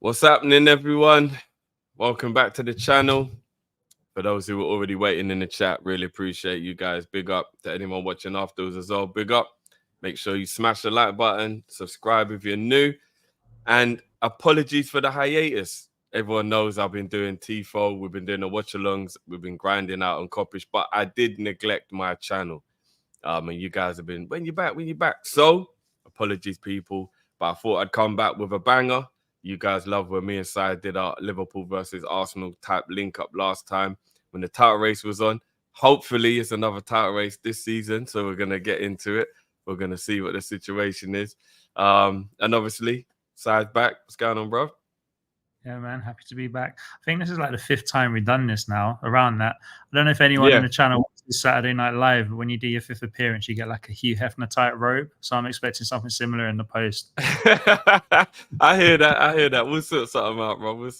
What's happening, everyone? Welcome back to the channel. For those who were already waiting in the chat, really appreciate you guys. Big up to anyone watching afterwards as well. Big up. Make sure you smash the like button, subscribe if you're new, and apologies for the hiatus. Everyone knows I've been doing TIFO, we've been doing the watch-alongs, we've been grinding out on KOP-ISH, but I did neglect my channel. And you guys have been, when you back. So, apologies, people. But I thought I'd come back with a banger. You guys love when me and Sai did our Liverpool versus Arsenal type link up last time when the title race was on. Hopefully, it's another title race this season. So we're going to get into it. We're going to see what the situation is. And obviously, Sai's back. What's going on, bro? Yeah, man, happy to be back. I think this is like the 5th time we've done this now, around that. I don't know if anyone in the channel watches Saturday Night Live, but when you do your 5th appearance, you get like a Hugh Hefner type robe. So I'm expecting something similar in the post. I hear that. We'll sort something out, bro.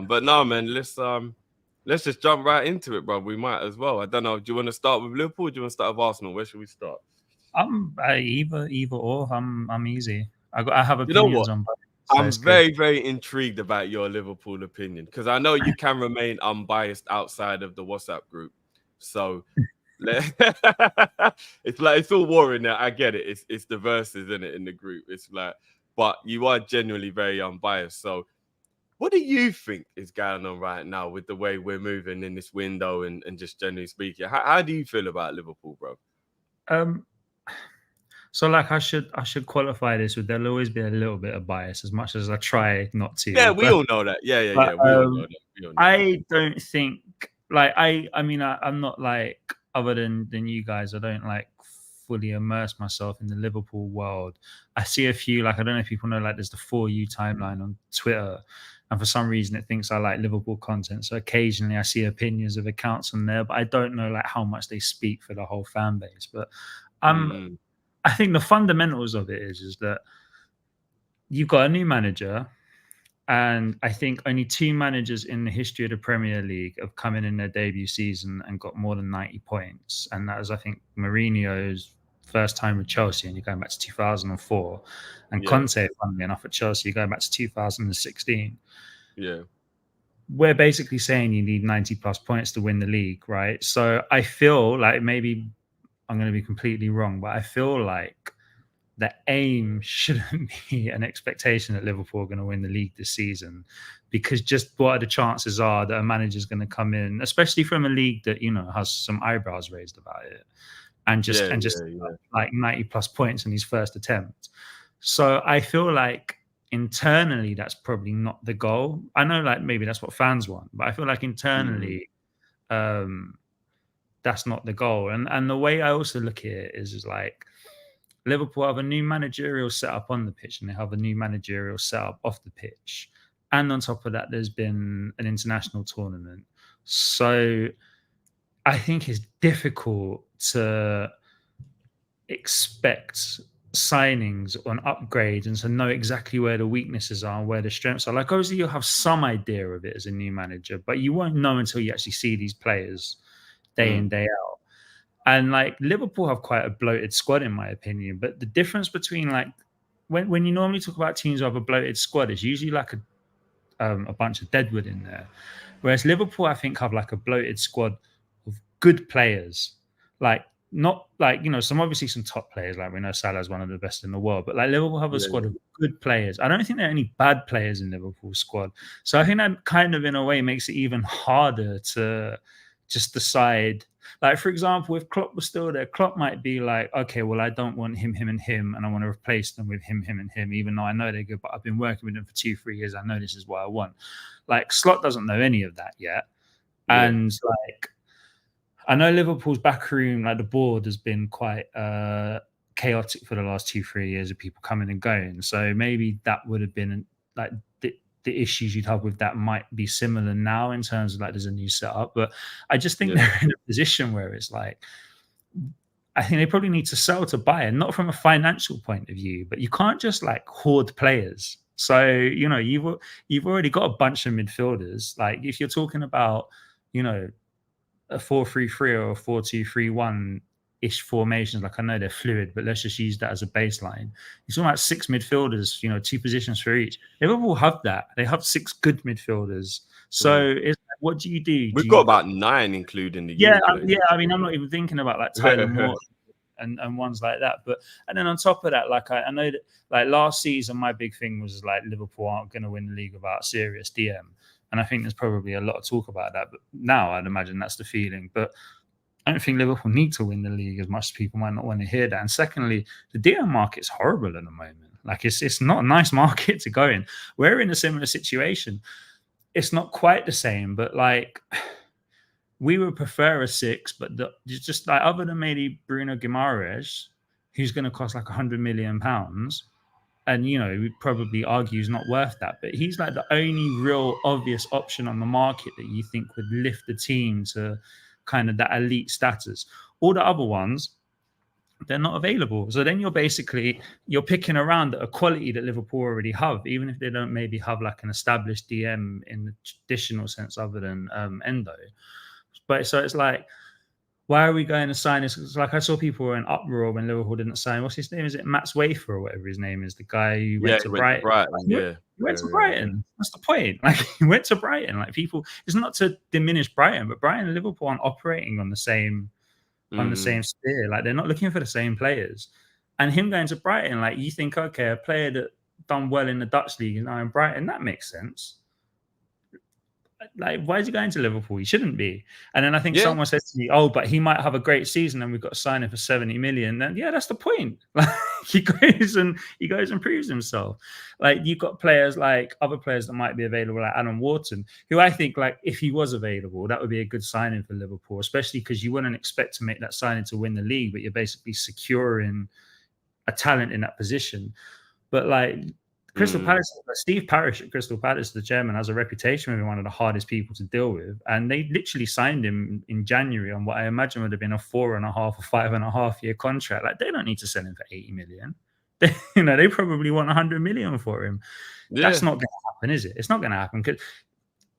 But no, man, let's just jump right into it, bro. We might as well. I don't know. Do you want to start with Liverpool or do you want to start with Arsenal? Where should we start? Either or. I'm easy. I have opinions on both. I'm very intrigued about your Liverpool opinion because I know you can remain unbiased outside of the WhatsApp group. So it's like it's all war in there. I get it. It's the verses in it in the group. It's like, but you are genuinely very unbiased. So what do you think is going on right now with the way we're moving in this window and just generally speaking? How do you feel about Liverpool, bro? So like I should qualify this with there'll always be a little bit of bias as much as I try not to. Yeah, we all know that. Yeah. We all know that. I don't think like I mean I'm not like other than you guys. I don't like fully immerse myself in the Liverpool world. I see a few like I don't know if people know like there's the For You timeline on Twitter, and for some reason it thinks I like Liverpool content. So occasionally I see opinions of accounts on there, but I don't know like how much they speak for the whole fan base. But I think the fundamentals of it is that you've got a new manager, and I think only 2 managers in the history of the Premier League have come in their debut season and got more than 90 points. And that was, I think, Mourinho's first time with Chelsea, and you're going back to 2004. And Conte, funnily enough, at Chelsea, you're going back to 2016. Yeah. We're basically saying you need 90-plus points to win the league, right? So I feel like maybe I'm going to be completely wrong, but I feel like the aim shouldn't be an expectation that Liverpool are going to win the league this season, because just what the chances are that a manager is going to come in, especially from a league that, you know, has some eyebrows raised about it, and just like 90-plus points in his first attempt. So I feel like internally that's probably not the goal. I know like maybe that's what fans want, but I feel like internally that's not the goal. And the way I also look at it is like Liverpool have a new managerial setup on the pitch, and they have a new managerial setup off the pitch. And on top of that, there's been an international tournament. So I think it's difficult to expect signings on upgrades and to know exactly where the weaknesses are and where the strengths are. Like obviously you'll have some idea of it as a new manager, but you won't know until you actually see these players day in, day out. And like Liverpool have quite a bloated squad, in my opinion. But the difference between like when you normally talk about teams who have a bloated squad, it's usually like a bunch of deadwood in there. Whereas Liverpool, I think, have like a bloated squad of good players. Like not like, you know, some top players. Like we know Salah is one of the best in the world, but like Liverpool have a squad of good players. I don't think there are any bad players in Liverpool's squad. So I think that kind of in a way makes it even harder to just decide. Like, for example, if Klopp was still there, Klopp might be like, okay, well, I don't want him, and I want to replace them with him, and him, even though I know they're good, but I've been working with them for 2-3 years. I know this is what I want. Like, Slot doesn't know any of that yet. Yeah. And, like, I know Liverpool's backroom, like, the board has been quite chaotic for the last 2-3 years of people coming and going. So maybe that would have been, like, the issues you'd have with that might be similar now in terms of like there's a new setup. But I just think they're in a position where it's like, I think they probably need to sell to buy, and not from a financial point of view, but you can't just like hoard players. So, you know, you've already got a bunch of midfielders. Like if you're talking about, you know, a 4-3-3 or a 4-2-3-1, KOP-ish formations. Like I know they're fluid, but let's just use that as a baseline. It's all about 6 midfielders, 2 positions for each. Liverpool have that. They have 6 good midfielders. So it's like, what do you do? We've got about 9, including the youth players. I mean, I'm not even thinking about like Tyler Moore and ones like that. And then on top of that, like I know that like last season, my big thing was like Liverpool aren't going to win the league without serious DM. And I think there's probably a lot of talk about that. But now I'd imagine that's the feeling. But I don't think Liverpool need to win the league as much as people might not want to hear that. And secondly, the DM market's horrible at the moment. Like it's not a nice market to go in. We're in a similar situation. It's not quite the same, but like we would prefer a 6, but just like other than maybe Bruno Guimaraes, who's going to cost like £100 million. And, we'd probably argue he's not worth that. But he's like the only real obvious option on the market that you think would lift the team to kind of that elite status. All the other ones, they're not available. So then you're picking around a quality that Liverpool already have, even if they don't maybe have like an established DM in the traditional sense other than Endo. But so it's like, why are we going to sign this? It's like I saw people were in uproar when Liverpool didn't sign. What's his name? Is it Max Wafer or whatever his name is? The guy who went to Brighton. He went to Brighton. That's the point. Like he went to Brighton. Like people, it's not to diminish Brighton, but Brighton and Liverpool aren't operating on the same sphere. Like they're not looking for the same players. And him going to Brighton, like you think, okay, a player that done well in the Dutch league is now in Brighton. That makes sense. Like, why is he going to Liverpool? He shouldn't be. And then I think someone said to me, "Oh, but he might have a great season, and we've got to sign him for 70 million." Then, that's the point. Like, he goes and proves himself. Like, you've got players like other players that might be available, like Adam Wharton, who I think, like, if he was available, that would be a good signing for Liverpool, especially because you wouldn't expect to make that signing to win the league, but you're basically securing a talent in that position. But like. Crystal Palace, Steve Parish at Crystal Palace, the chairman, has a reputation of being one of the hardest people to deal with. And they literally signed him in January on what I imagine would have been a 4.5 or 5.5 year contract. Like, they don't need to sell him for 80 million. They probably want 100 million for him. Yeah. That's not going to happen, is it? It's not going to happen because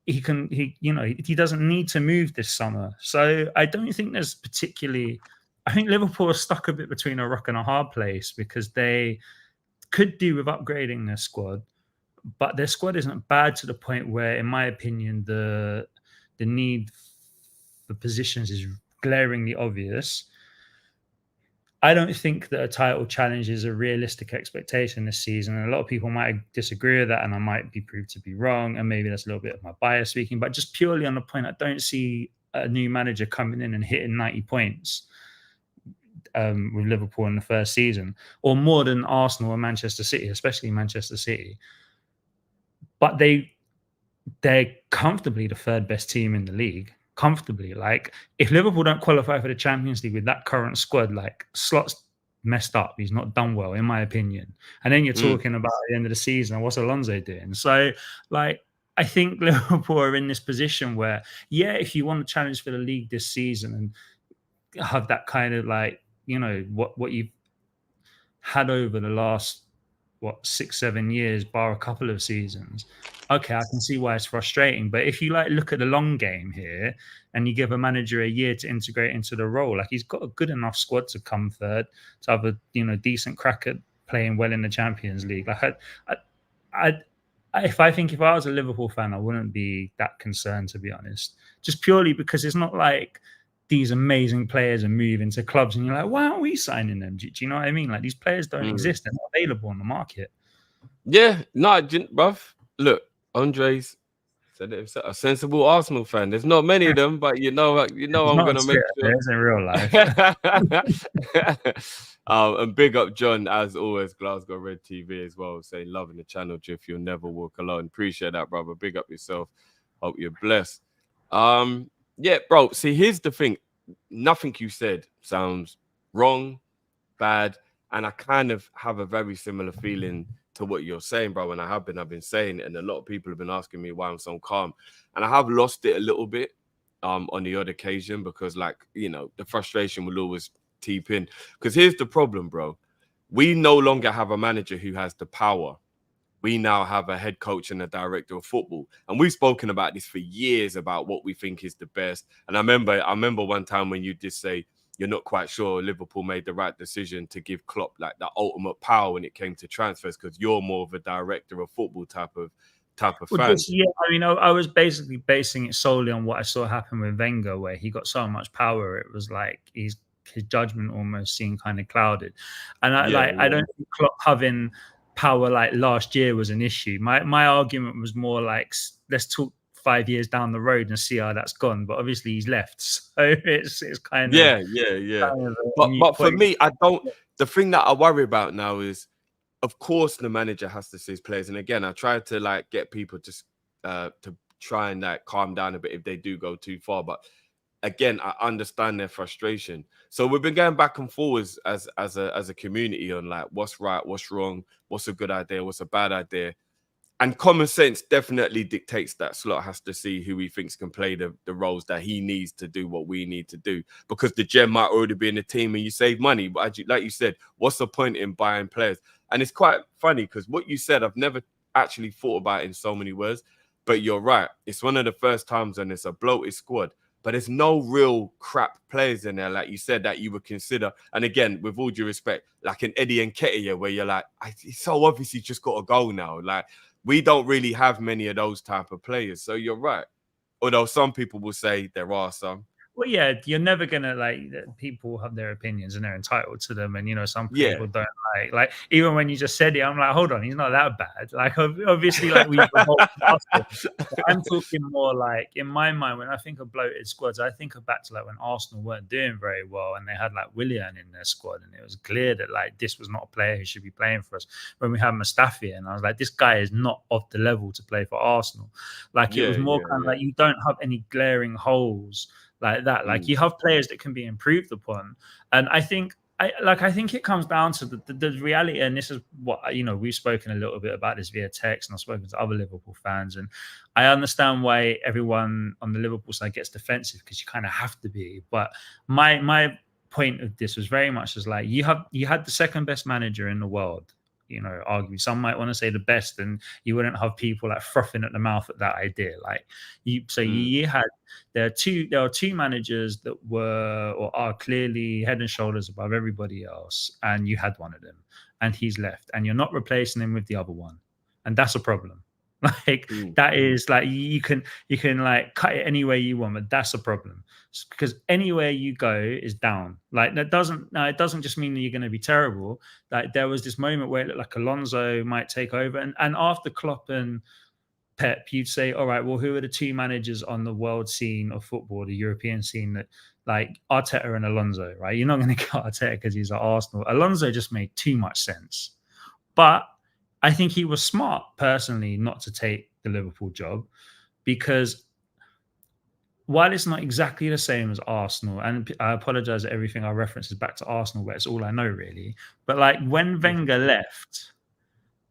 he doesn't need to move this summer. So I don't think there's particularly. I think Liverpool are stuck a bit between a rock and a hard place because they could do with upgrading their squad, but their squad isn't bad to the point where, in my opinion, the need for positions is glaringly obvious. I don't think that a title challenge is a realistic expectation this season. And a lot of people might disagree with that, and I might be proved to be wrong. And maybe that's a little bit of my bias speaking, but just purely on the point, I don't see a new manager coming in and hitting 90 points. With Liverpool in the first season, or more than Arsenal and Manchester City, especially Manchester City. But they're comfortably the third best team in the league. Comfortably. Like, if Liverpool don't qualify for the Champions League with that current squad, like, Slot's messed up. He's not done well, in my opinion. And then you're talking about the end of the season, what's Alonso doing? So, like, I think Liverpool are in this position where, if you want to challenge for the league this season and have that kind of like, what you've had over the last 6-7 years, bar a couple of seasons. Okay, I can see why it's frustrating. But if you like look at the long game here, and you give a manager a year to integrate into the role, like he's got a good enough squad to come third, to have a decent crack at playing well in the Champions League. Like if I was a Liverpool fan, I wouldn't be that concerned, to be honest. Just purely because it's not like these amazing players are moving to clubs and you're like, why aren't we signing them? Do you know what I mean? Like, these players don't exist. They're not available on the market. Yeah, no, I didn't, bruv. Look, Andres said it, a sensible Arsenal fan. There's not many of them, but I'm going to make sure. There's in real life. And big up John, as always, Glasgow Red TV as well, saying loving the channel, Drift. You'll never walk alone. Appreciate that, brother. Big up yourself. Hope you're blessed. Yeah, bro. See, here's the thing. Nothing you said sounds wrong, bad, and I kind of have a very similar feeling to what you're saying, bro. And I've been saying it, and a lot of people have been asking me why I'm so calm, and I have lost it a little bit on the odd occasion because, like, the frustration will always teep in. Because here's the problem, bro. We no longer have a manager who has the power. We now have a head coach and a director of football. And we've spoken about this for years about what we think is the best. And I remember one time when you did say, you're not quite sure Liverpool made the right decision to give Klopp like that ultimate power when it came to transfers, because you're more of a director of football type of fan. I mean, I was basically basing it solely on what I saw happen with Wenger, where he got so much power. It was like his judgment almost seemed kind of clouded. And I don't think Klopp having power like last year was an issue. My argument was more like, let's talk 5 years down the road and see how that's gone. But obviously he's left, so it's kind of kind of but for me, the thing that I worry about now is, of course, the manager has to see his players. And again, I try to like get people just to try and like calm down a bit if they do go too far. But again, I understand their frustration. So we've been going back and forwards as a community on like what's right, what's wrong, what's a good idea, what's a bad idea. And common sense definitely dictates that Slot has to see who he thinks can play the roles that he needs to do what we need to do. Because the gem might already be in the team and you save money. But like you said, what's the point in buying players? And it's quite funny because what you said, I've never actually thought about in so many words. But you're right. It's one of the first times and it's a bloated squad. But there's no real crap players in there, like you said, that you would consider. And again, with all due respect, like an Eddie Nketiah, where you're like, he's so obviously just got to go now. Like, we don't really have many of those type of players. So you're right. Although some people will say there are some. Well, yeah, you're never gonna people have their opinions and they're entitled to them, and some people don't like even when you just said it, I'm like, hold on, he's not that bad. Like obviously, like we. I'm talking more like in my mind when I think of bloated squads, I think back to like when Arsenal weren't doing very well and they had like Willian in their squad, and it was clear that like this was not a player who should be playing for us. When we had Mustafi, and I was like, this guy is not of the level to play for Arsenal. Like it was more kind of like you don't have any glaring holes like that. Like you have players that can be improved upon, and I think it comes down to the reality. And this is what we've spoken a little bit about this via text, and I've spoken to other Liverpool fans, and I understand why everyone on the Liverpool side gets defensive, because you kind of have to be. But my point of this was very much as like you had the second best manager in the world. Argue some might want to say the best, and you wouldn't have people like frothing at the mouth at that idea. Like there are two managers that were or are clearly head and shoulders above everybody else, and you had one of them, and he's left, and you're not replacing him with the other one, and that's a problem. That is like you can like cut it any way you want, but that's a problem, because anywhere you go is down. Like it doesn't just mean that you're going to be terrible. Like there was this moment where it looked like Alonso might take over, and after Klopp and Pep, you'd say, all right, well, who are the two managers on the world scene of football, the European scene, that like Arteta and Alonso, right? You're not going to get Arteta because he's at Arsenal. Alonso just made too much sense, but I think he was smart, personally, not to take the Liverpool job, because while it's not exactly the same as Arsenal, and I apologize that everything I reference is back to Arsenal, where it's all I know, really. But like when Wenger left,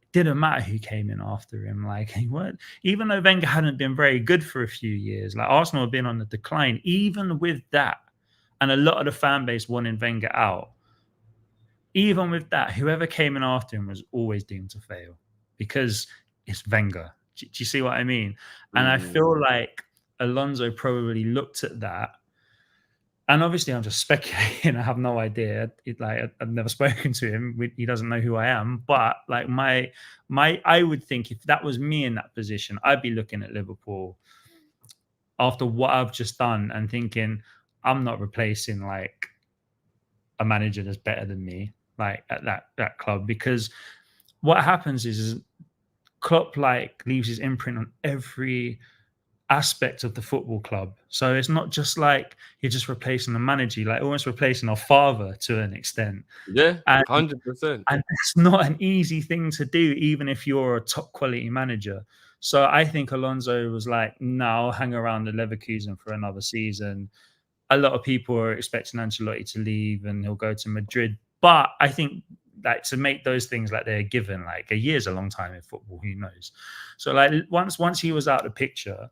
it didn't matter who came in after him. Like even though Wenger hadn't been very good for a few years, like Arsenal had been on the decline, even with that, and a lot of the fan base wanted Wenger out. Even with that, whoever came in after him was always doomed to fail, because it's Wenger. Do you see what I mean? And I feel like Alonso probably looked at that, and obviously I'm just speculating. I have no idea. I've never spoken to him. He doesn't know who I am. But like I would think if that was me in that position, I'd be looking at Liverpool after what I've just done and thinking, I'm not replacing like a manager that's better than me, like at that club, because what happens is Klopp like leaves his imprint on every aspect of the football club. So it's not just like you're just replacing the manager, like almost replacing our father to an extent. Yeah, 100%. And it's not an easy thing to do, even if you're a top quality manager. So I think Alonso was like, no, I'll hang around the Leverkusen for another season. A lot of people are expecting Ancelotti to leave and he'll go to Madrid. But I think like to make those things like they're given, like a year's a long time in football, who knows? So like once he was out of the picture,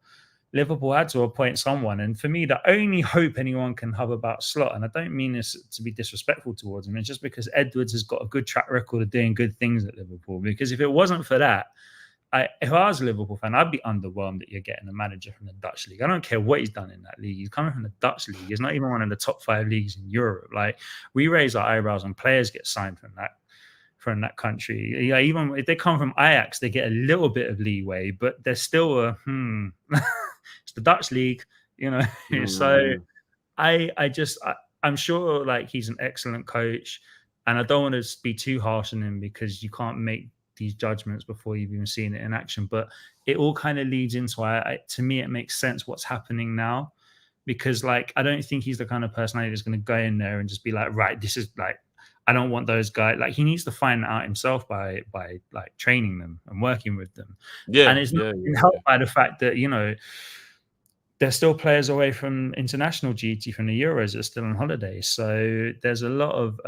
Liverpool had to appoint someone. And for me, the only hope anyone can have about Slot, and I don't mean this to be disrespectful towards him, it's just because Edwards has got a good track record of doing good things at Liverpool. Because if it wasn't for that, if I was a Liverpool fan, I'd be underwhelmed that you're getting a manager from the Dutch league. I don't care what he's done in that league. He's coming from the Dutch league. He's not even one of the top 5 leagues in Europe. Like, we raise our eyebrows when players get signed from that country. Yeah, even if they come from Ajax, they get a little bit of leeway, but they're still it's the Dutch league, you know. So I'm sure like he's an excellent coach, and I don't want to be too harsh on him because you can't make these judgments before you've even seen it in action. But it all kind of leads into to me, it makes sense what's happening now, because like I don't think he's the kind of personality that's going to go in there and just be like, right, this is like, I don't want those guys. Like, he needs to find out himself by like training them and working with them. And it's not helped by the fact that, you know, there's still players away from international duty from the Euros that are still on holiday. So there's a lot of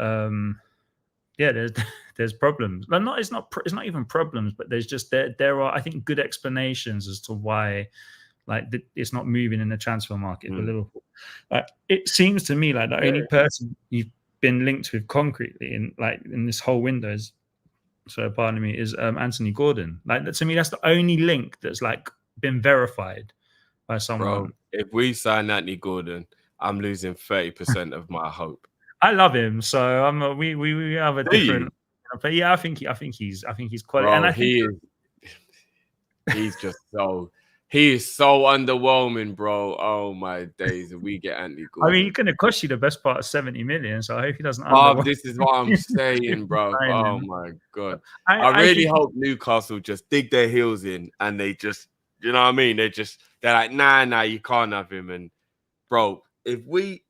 there's problems. But it's not even problems, but there's just there are, I think, good explanations as to why like it's not moving in the transfer market for Liverpool. It seems to me like the only person you've been linked with concretely in this whole window is, pardon me, is Anthony Gordon. Like, to me, that's the only link that's like been verified by someone. Bro, if we sign Anthony Gordon, I'm losing 30% of my hope. I love him, so we have a different. But yeah, I think he's quality. Bro, and I think he's just he is so underwhelming, bro. Oh my days, if we get Anthony Gordon. I mean, he's gonna cost you the best part of 70 million, so I hope he doesn't. This is what I'm saying, bro. Oh my god, I really hope Newcastle just dig their heels in and they just, you know what I mean? They're like, nah, you can't have him. And bro, if we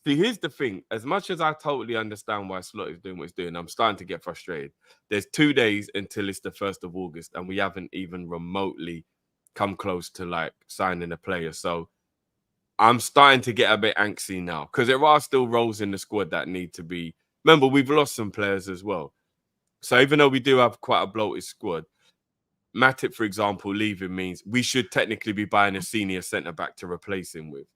see, here's the thing. As much as I totally understand why Slot is doing what he's doing, I'm starting to get frustrated. There's 2 days until it's the 1st of August, and we haven't even remotely come close to like signing a player. So I'm starting to get a bit angsty now, because there are still roles in the squad that need to be. Remember, we've lost some players as well. So even though we do have quite a bloated squad, Matip, for example, leaving means we should technically be buying a senior centre-back to replace him with.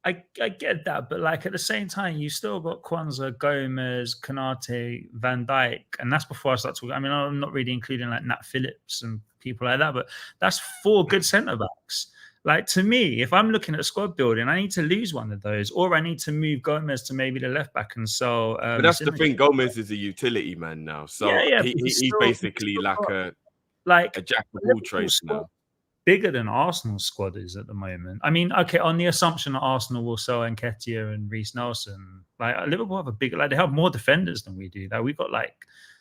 I get that, but like at the same time, you still got Kwanzaa, Gomez, Konate, Van Dijk, and that's before I start talking. I mean, I'm not really including like Nat Phillips and people like that, but that's 4 good centre backs. Like, to me, if I'm looking at squad building, I need to lose one of those, or I need to move Gomez to maybe the left back and sell. But that's the thing. Gomez is a utility man now, so he's basically like a jack of all trades now. Bigger than Arsenal's squad is at the moment. I mean, okay, on the assumption that Arsenal will sell Nketiah and Reece Nelson, like Liverpool have they have more defenders than we do. Like, we've got like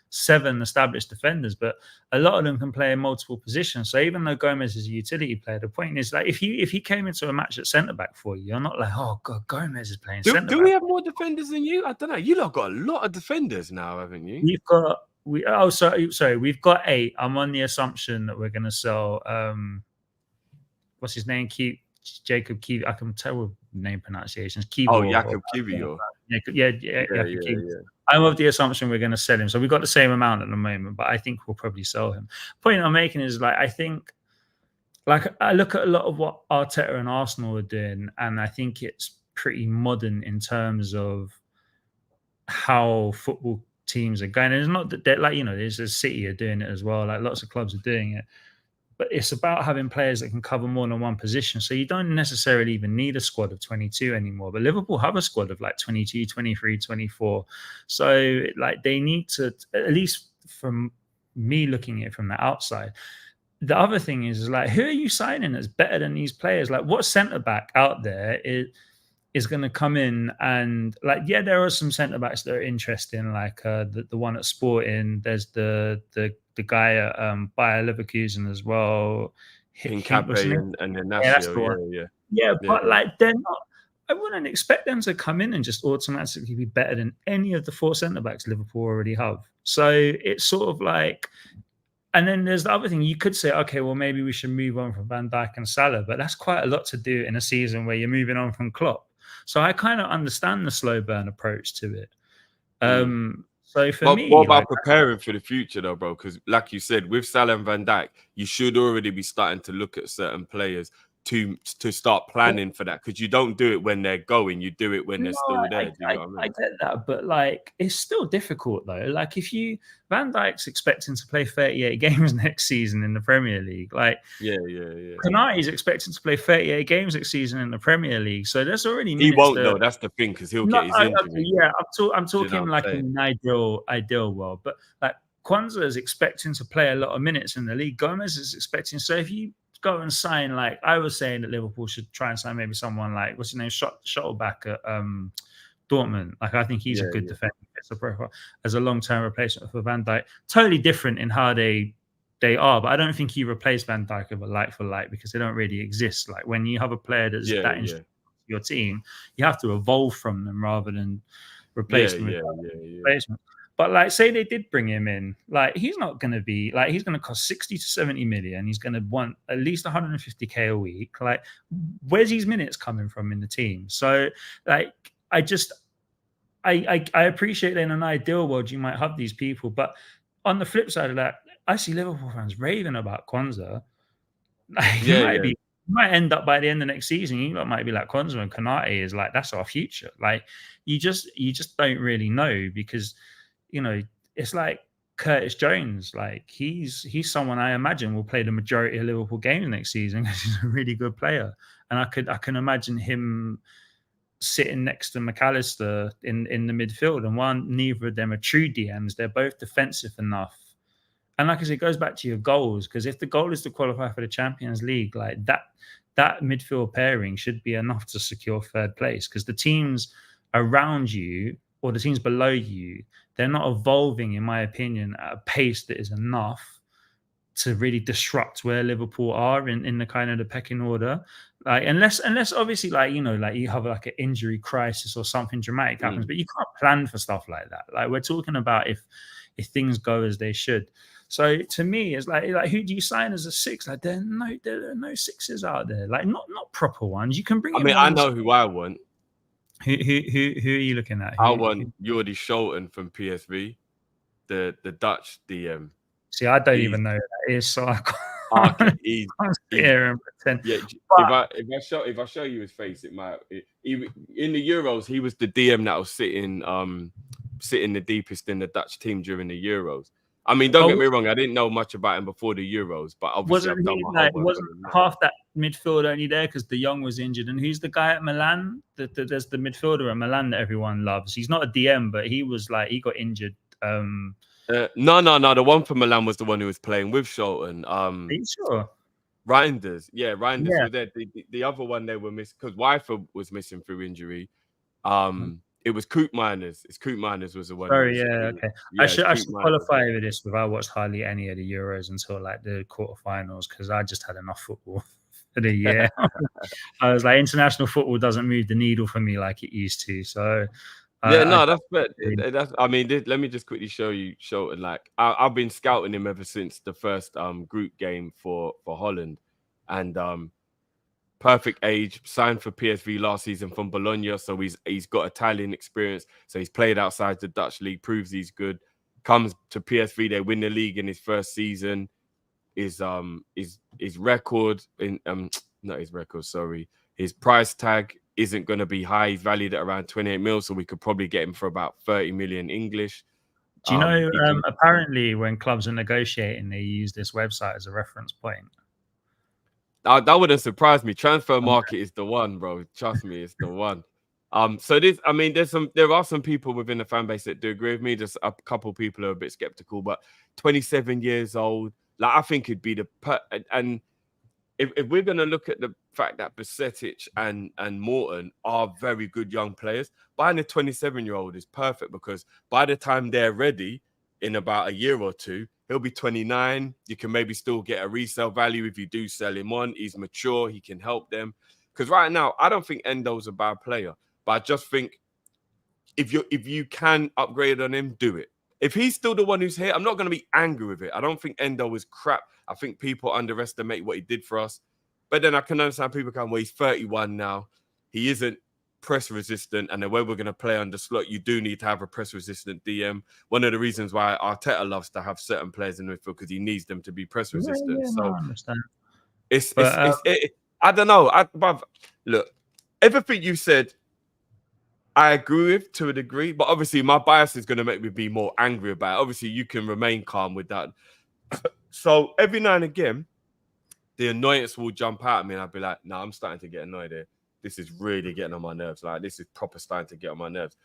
7 established defenders, but a lot of them can play in multiple positions. So even though Gomez is a utility player, the point is, like, if he came into a match at centre back for you, you're not like, oh god, Gomez is playing centre back. Do we have more defenders than you? I don't know. You lot got a lot of defenders now, haven't you? We've got sorry, we've got 8. I'm on the assumption that we're going to sell. What's his name? Jacob Kiwi. I can tell with name pronunciations. Jacob Kiwi. Yeah. I'm of the assumption we're going to sell him. So we've got the same amount at the moment, but I think we'll probably sell him. Point I'm making is, like, I think, like, I look at a lot of what Arteta and Arsenal are doing, and I think it's pretty modern in terms of how football teams are going. And it's not that, like, you know, there's a City are doing it as well. Like, lots of clubs are doing it. But it's about having players that can cover more than one position. So you don't necessarily even need a squad of 22 anymore. But Liverpool have a squad of like 22, 23, 24. So like they need to, at least from me looking at it from the outside. The other thing is like, who are you signing that's better than these players? Like, what centre-back out there is going to come in and, like, yeah, there are some centre-backs that are interesting, like the one at Sporting. There's the guy at Bayer Leverkusen as well. Hincapié and Ignacio. Yeah, but like, they're not. I wouldn't expect them to come in and just automatically be better than any of the 4 centre-backs Liverpool already have. So it's sort of like, and then there's the other thing. You could say, okay, well, maybe we should move on from Van Dijk and Salah, but that's quite a lot to do in a season where you're moving on from Klopp. So I kind of understand the slow burn approach to it. So for me, what about preparing for the future, though, bro? Because like you said, with Salah and Van Dijk, you should already be starting to look at certain players to start planning for that, because you don't do it when they're going, you do it when they're still there. Do you know what I mean? I get that, but like it's still difficult though. Like if Van Dijk's expecting to play 38 games next season in the Premier League, like Konate's expecting to play 38 games next season in the Premier League, so there's already minutes. He won't though. That's the thing, because he'll get his injury. Yeah, I'm talking like in an ideal world, but like Kwanzaa is expecting to play a lot of minutes in the league. Gomez is expecting. So if you go and sign, like I was saying that Liverpool should try and sign maybe someone like, what's his name, Shuttlback at Dortmund. Like I think he's a good defender. It's a profile as a long-term replacement for Van Dijk. Totally different in how they are, but I don't think you replace Van Dijk with a like for like, because they don't really exist. Like when you have a player that's your team, you have to evolve from them rather than replace them with replacement. But like, say they did bring him in, like he's not going to be like, he's going to cost 60 to 70 million. He's going to want at least 150k a week. Like, where's these minutes coming from in the team? So like, I appreciate that in an ideal world you might have these people, but on the flip side of that, I see Liverpool fans raving about Kwanzaa. Like, might end up by the end of next season, you might be like Kwanzaa and Konate is like, that's our future. Like you just don't really know, because it's like Curtis Jones. Like he's someone I imagine will play the majority of Liverpool games next season, because he's a really good player, and I can imagine him sitting next to McAllister in the midfield, and neither of them are true DMs. They're both defensive enough. And like I said, it goes back to your goals, because if the goal is to qualify for the Champions League, like that midfield pairing should be enough to secure third place, because the teams around you or the teams below you, they're not evolving, in my opinion, at a pace that is enough to really disrupt where Liverpool are in the kind of the pecking order. Like unless obviously, like like you have like an injury crisis or something dramatic happens, but you can't plan for stuff like that. Like we're talking about if things go as they should. So to me, it's like who do you sign as a six? Like there are no sixes out there. Like not proper ones. You can bring. I know who I want. Who are you looking at? I want Jordi Scholten from PSV, the Dutch DM. See, I don't even know who that is, so I can't sit here and pretend. Yeah, if I show you his face, it might. In the Euros, he was the DM that was sitting the deepest in the Dutch team during the Euros. I mean, don't get me wrong, I didn't know much about him before the Euros, but obviously wasn't half that midfield only there because De Jong was injured. And who's the guy at Milan? There's the midfielder at Milan that everyone loves. He's not a DM, but he got injured. No. The one from Milan was the one who was playing with Scholten. Are you sure? Reinders. Yeah, Reinders were there. The other one they were missing because Weifer was missing through injury. It was Koop-Miners. Koop-Miners was the one. Sorry, okay. I should qualify with this, but I watched hardly any of the Euros until like the quarterfinals, because I just had enough football for the year. I was like, international football doesn't move the needle for me like it used to. So that's I mean, let me just quickly show you Scholten. Like I've been scouting him ever since the first group game for Holland, and perfect age, signed for PSV last season from Bologna, so he's got Italian experience. So he's played outside the Dutch league, proves he's good. Comes to PSV, they win the league in his first season. His record in not his record, sorry. His price tag isn't going to be high. He's valued at around 28 mil, so we could probably get him for about 30 million English. Do you know? Apparently, when clubs are negotiating, they use this website as a reference point. That wouldn't surprise me. Transfer market is the one, bro. Trust me, it's the one. So there are some people within the fan base that do agree with me. Just a couple people are a bit skeptical, but 27 years old, like I think it'd be and if we're gonna look at the fact that Bajcetic and Morton are very good young players, buying a 27-year-old is perfect, because by the time they're ready in about a year or two, he'll be 29. You can maybe still get a resale value if you do sell him on. He's mature. He can help them. Because right now, I don't think Endo's a bad player, but I just think if you can upgrade on him, do it. If he's still the one who's here, I'm not going to be angry with it. I don't think Endo is crap. I think people underestimate what he did for us. But then I can understand people going, well, he's 31 now. He isn't press resistant, and the way we're going to play on the slot, you do need to have a press resistant DM. One of the reasons why Arteta loves to have certain players in the midfield, because he needs them to be press resistant. I understand. I don't know. But look, everything you said, I agree with to a degree, but obviously my bias is going to make me be more angry about it. Obviously, you can remain calm with that. So every now and again, the annoyance will jump out at me, and I'll be like, "No, I'm starting to get annoyed here. This is really getting on my nerves. Like, this is proper starting to get on my nerves."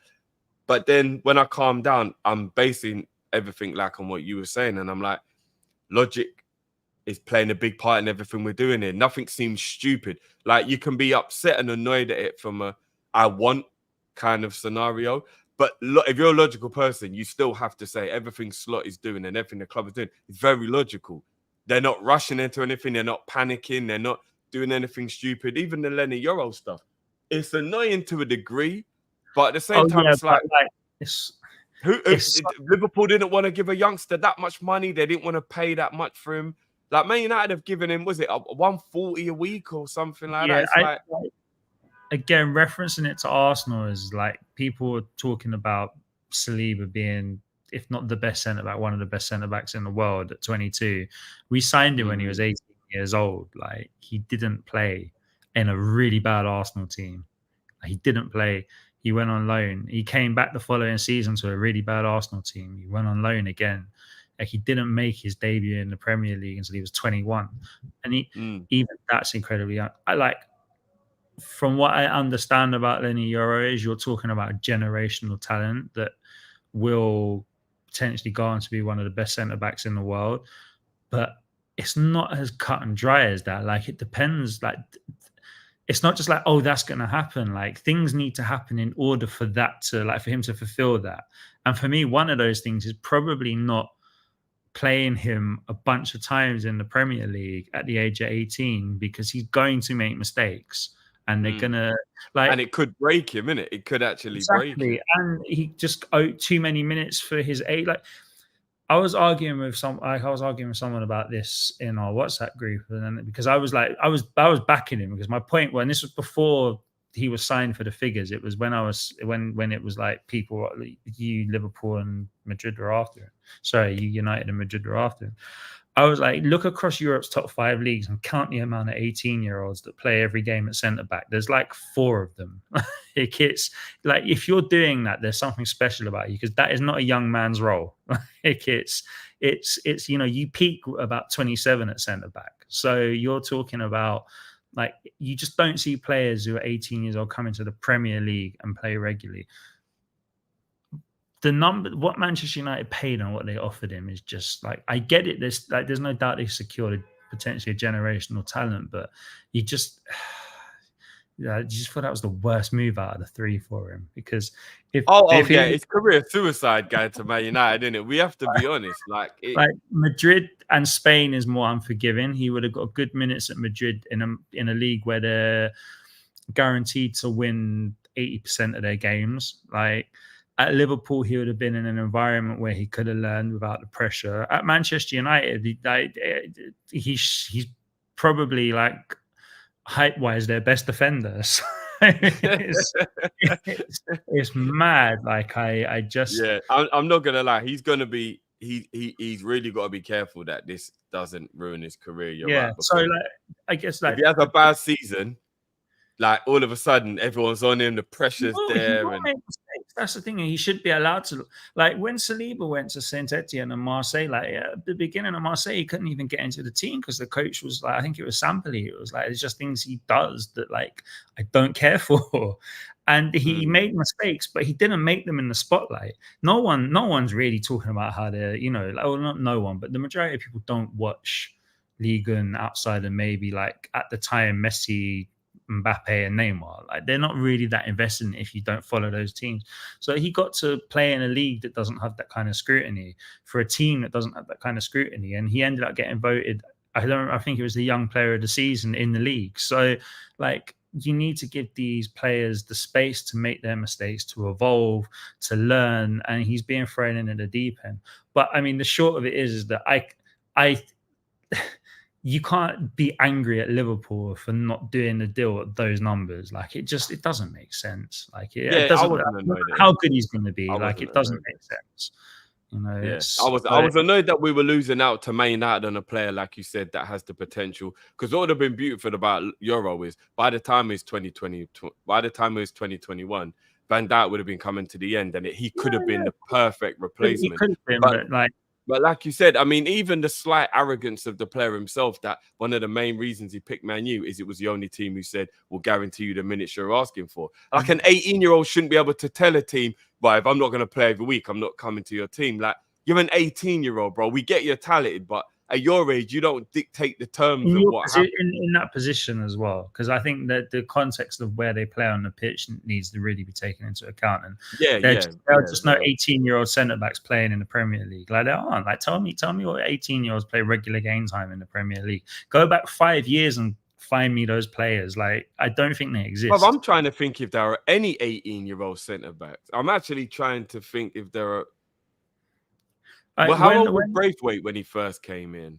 But then when I calm down, I'm basing everything like on what you were saying, and I'm like, logic is playing a big part in everything we're doing here. Nothing seems stupid. Like, you can be upset and annoyed at it from a "I want" kind of scenario, but if you're a logical person, you still have to say everything Slot is doing and everything the club is doing is very logical. They're not rushing into anything. They're not panicking. They're not doing anything stupid. Even the Lenny Euro stuff, it's annoying to a degree, but at the same time, it's like Liverpool didn't want to give a youngster that much money. They didn't want to pay that much for him. Like, Man United have given him, was it 140 a week or something like that? It's again, referencing it to Arsenal is like people were talking about Saliba being, if not the best centre back, one of the best centre backs in the world at 22. We signed him when he was 18 years old. Like, he didn't play in a really bad Arsenal team. He didn't play. He went on loan. He came back the following season to a really bad Arsenal team. He went on loan again. Like, he didn't make his debut in the Premier League until he was 21. And even that's incredibly from what I understand about Lenny Euro is you're talking about generational talent that will potentially go on to be one of the best centre-backs in the world. But it's not as cut and dry as that. Like, it depends. Like, it's not just like, oh, that's going to happen. Like, things need to happen in order for that to, like, for him to fulfill that. And for me, one of those things is probably not playing him a bunch of times in the Premier League at the age of 18, because he's going to make mistakes. And they're gonna and it could break him, innit? It could actually break him. And he just owed too many minutes for his age. Like, I was arguing with someone about this in our WhatsApp group, and then because I was backing him, because my point, when this was before he was signed for the figures, it was when it was like people, you Liverpool and Madrid were after him. Sorry, you United and Madrid were after him. I was like, look across Europe's top 5 leagues and count the amount of 18-year-olds that play every game at centre-back. There's like 4 of them. It's like, if you're doing that, there's something special about you, because that is not a young man's role. It's you peak about 27 at centre-back. So you're talking about, like, you just don't see players who are 18 years old come into the Premier League and play regularly. What Manchester United paid and what they offered him is just like, I get it. There's no doubt they secured potentially a generational talent, but you just thought that was the worst move out of the 3 for him, because it's career suicide going to Man United, isn't it? We have to be honest. Like Madrid and Spain is more unforgiving. He would have got good minutes at Madrid in a league where they're guaranteed to win 80% of their games. Like, at Liverpool, he would have been in an environment where he could have learned without the pressure. At Manchester United, he's probably, like, height-wise, their best defender. So it's mad. Like, I'm not gonna lie. He's gonna be. He's really got to be careful that this doesn't ruin his career. You're right. So, like, I guess, like, if he has a bad season, like, all of a sudden everyone's on him, the pressure's there, and that's the thing. He should be allowed to, like, when Saliba went to Saint Etienne and Marseille, like, at the beginning of Marseille, he couldn't even get into the team because the coach was like, I think it was Sampoli. It was like, it's just things he does that, like, I don't care for. And he made mistakes, but he didn't make them in the spotlight. No one's really talking about how they're, not no one, but the majority of people don't watch Ligue 1 outside of maybe, like, at the time, Messi, Mbappe and Neymar. Like, they're not really that invested in it if you don't follow those teams. So he got to play in a league that doesn't have that kind of scrutiny, for a team that doesn't have that kind of scrutiny, and he ended up getting voted, I think it was the young player of the season in the league. So, like, you need to give these players the space to make their mistakes, to evolve, to learn, and he's being thrown in at the deep end. But I mean, the short of it is that I you can't be angry at Liverpool for not doing the deal at those numbers. Like, it doesn't make sense. Like, it doesn't. How good he's going to be, like, it doesn't make sense. You know, Yeah, it's I was annoyed that we were losing out to Man United on a player like you said that has the potential. Because what would have been beautiful about Euro is by the time it's 2020, by the time it was 2021, Van Dijk would have been coming to the end, and he could have been the perfect It replacement. could have been, But but like. But like you said, I mean, even the slight arrogance of the player himself, that one of the main reasons he picked Man U is it was the only team who said, we'll guarantee you the minutes you're asking for. Like an 18-year-old shouldn't be able to tell a team, right, if I'm not going to play every week, I'm not coming to your team. Like, you're an 18-year-old, bro. We get you're talented, but at your age, you don't dictate the terms of what happens. In that position as well, because I think that the context of where they play on the pitch needs to really be taken into account. And there are just no 18-year-old centre backs playing in the Premier League. Like, there aren't. Like, tell me what 18-year-olds play regular game time in the Premier League. Go back 5 years and find me those players. Like, I don't think they exist. Well, I'm trying to think if there are any 18-year-old centre backs. I'm actually trying to think if there are. Well, how old was Braithwaite when he first came in?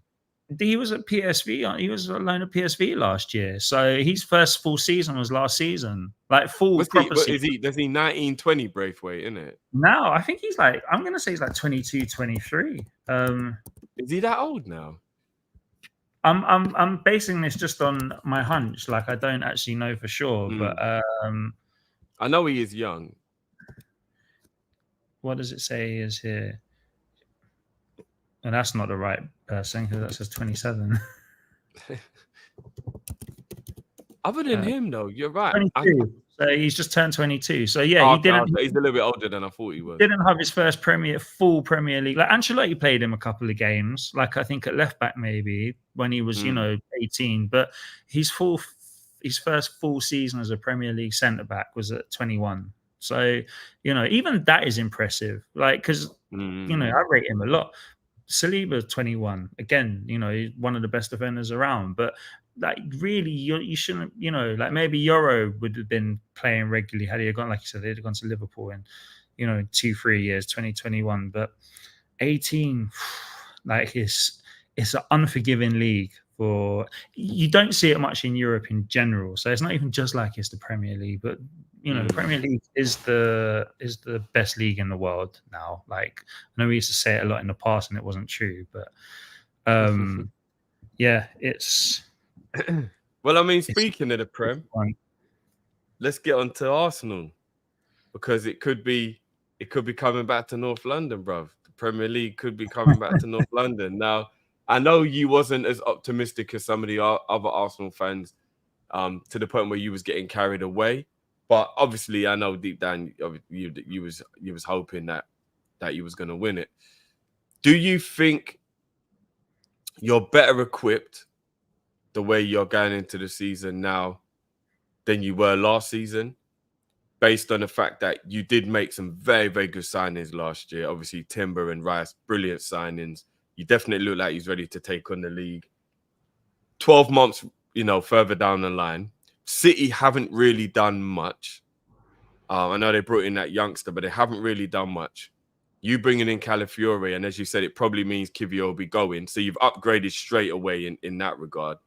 He was at PSV. He was alone at PSV last year. So his first full season was last season. Like full proper season. Does he 19-20 Braithwaite, isn't it? No, I think he's like, I'm gonna say he's like 22, 23. Is he that old now? I'm basing this just on my hunch. Like I don't actually know for sure, but I know he is young. What does it say he is here? And that's not the right person because that says 27. Other than him, though, you're right. 22. So he's just turned 22. So yeah, he didn't. He's a little bit older than I thought he was. Didn't have his first full Premier League. Like Ancelotti played him a couple of games. Like I think at left back maybe when he was 18. But his first full season as a Premier League centre back was at 21. So even that is impressive. Like because I rate him a lot. Saliba 21 again, he's one of the best defenders around, but like really you shouldn't, like maybe Euro would have been playing regularly had he gone, like you said, they'd gone to Liverpool in 2-3 years, 2021, but 18, like it's an unforgiving league. You don't see it much in Europe in general, so it's not even just like it's the Premier League, but the Premier League is the best league in the world now. Like I know we used to say it a lot in the past and it wasn't true, but yeah, it's well, I mean, speaking of the Prem, let's get on to Arsenal because it could be coming back to North London, bruv. The Premier League could be coming back to North London. Now, I know you wasn't as optimistic as some of the other Arsenal fans to the point where you was getting carried away. But obviously, I know deep down you was hoping that you was going to win it. Do you think you're better equipped the way you're going into the season now than you were last season, based on the fact that you did make some very, very good signings last year? Obviously, Timber and Rice, brilliant signings. You definitely look like he's ready to take on the league. 12 months, further down the line, City haven't really done much. I know they brought in that youngster, but they haven't really done much. You bringing in Calafiore, and as you said, it probably means Kiwior will be going. So you've upgraded straight away in that regard.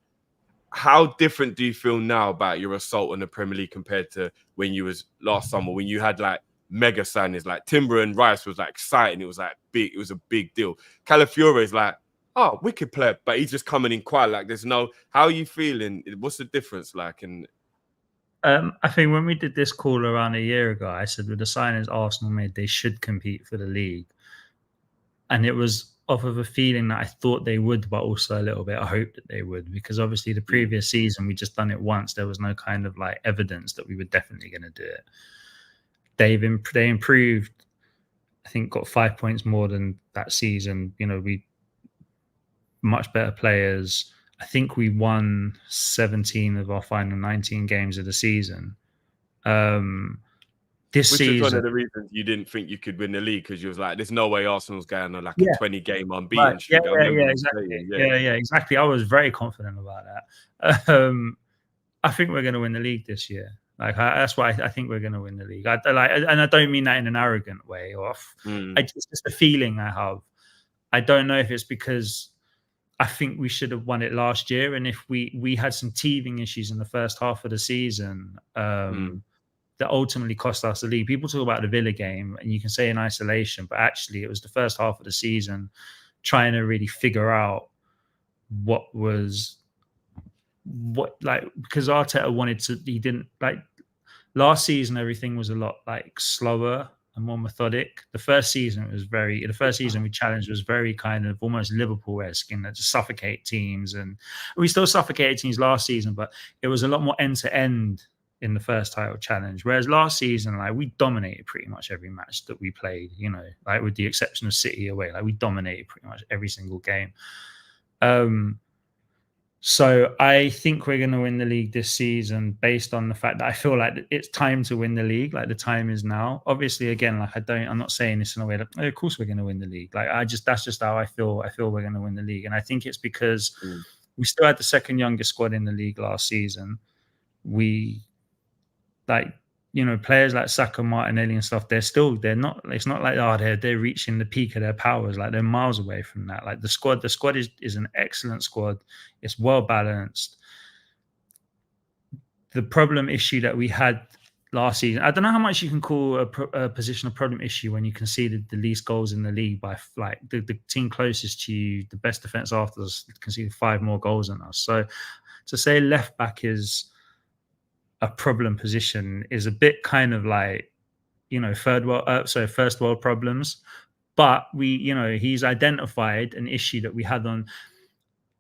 How different do you feel now about your assault on the Premier League compared to when you was last summer, when you had like mega signings like Timber and Rice was like exciting? It was like big. It was a big deal. Calafiore is like, oh, wicked player, but he's just coming in quiet. Like there's no. How are you feeling? What's the difference like? And I think when we did this call around a year ago, I said with the signings Arsenal made, they should compete for the league, and it was off of a feeling that I thought they would, but also a little bit I hoped that they would, because obviously the previous season we just done it once. There was no kind of like evidence that we were definitely going to do it. They improved. I think got 5 points more than that season. We much better players. I think we won 17 of our final 19 games of the season. This season, is one of the reasons you didn't think you could win the league, because you was like, "There's no way Arsenal's going on like a 20-game unbeaten streak." Exactly. I was very confident about that. I think we're going to win the league this year. Like that's why I think we're going to win the league. And I don't mean that in an arrogant way. It's just a feeling I have. I don't know if it's because I think we should have won it last year, and if we had some teething issues in the first half of the season, that ultimately cost us the league. People talk about the Villa game, and you can say in isolation, but actually it was the first half of the season trying to really figure out because Arteta wanted to. He didn't like last season. Everything was a lot like slower and more methodic. The first season we challenged was very kind of almost Liverpool-esque in that to suffocate teams, and we still suffocated teams last season, but it was a lot more end to end in the first title challenge. Whereas last season, like we dominated pretty much every match that we played, you know, like with the exception of City away, like we dominated pretty much every single game. So I think we're going to win the league this season based on the fact that I feel like it's time to win the league. Like the time is now. Obviously, again, like I'm not saying this in a way that, oh, of course we're going to win the league. Like that's just how I feel. I feel we're going to win the league. And I think it's because we still had the second youngest squad in the league last season. We like, you know, players like Saka, Martinelli and stuff, it's not like, they're reaching the peak of their powers. Like they're miles away from that. Like the squad is an excellent squad. It's well balanced. The problem issue that we had last season, I don't know how much you can call a position a problem issue when you conceded the least goals in the league by like the team closest to you, the best defense after us, conceded 5 more goals than us. So to say left back is a problem position is a bit kind of like, you know, first world problems. But he's identified an issue that we had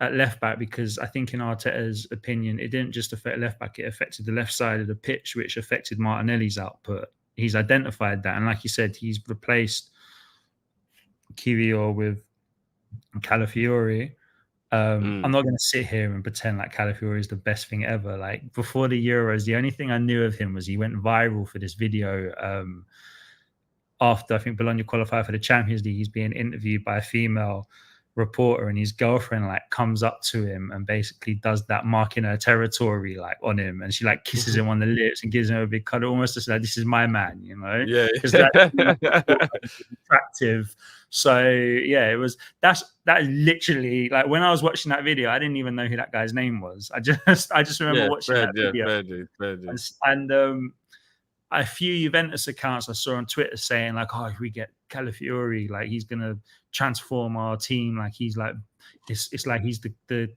at left back, because I think in Arteta's opinion, it didn't just affect left back, it affected the left side of the pitch, which affected Martinelli's output. He's identified that. And like you said, he's replaced Kiwior with Calafiori. I'm not going to sit here and pretend like Calafiori is the best thing ever. Like before the Euros, the only thing I knew of him was he went viral for this video after I think Bologna qualified for the Champions League. He's being interviewed by a female reporter, and his girlfriend like comes up to him and basically does that, marking her territory like on him, and she like kisses him on the lips and gives him a big cuddle, almost just like, this is my man, you know? Yeah, because that's attractive. So yeah, that literally, like when I was watching that video, I didn't even know who that guy's name was. I just remember watching that video. And a few Juventus accounts I saw on Twitter saying like, oh, if we get Calafiori, like he's gonna transform our team. Like he's like, it's like he's the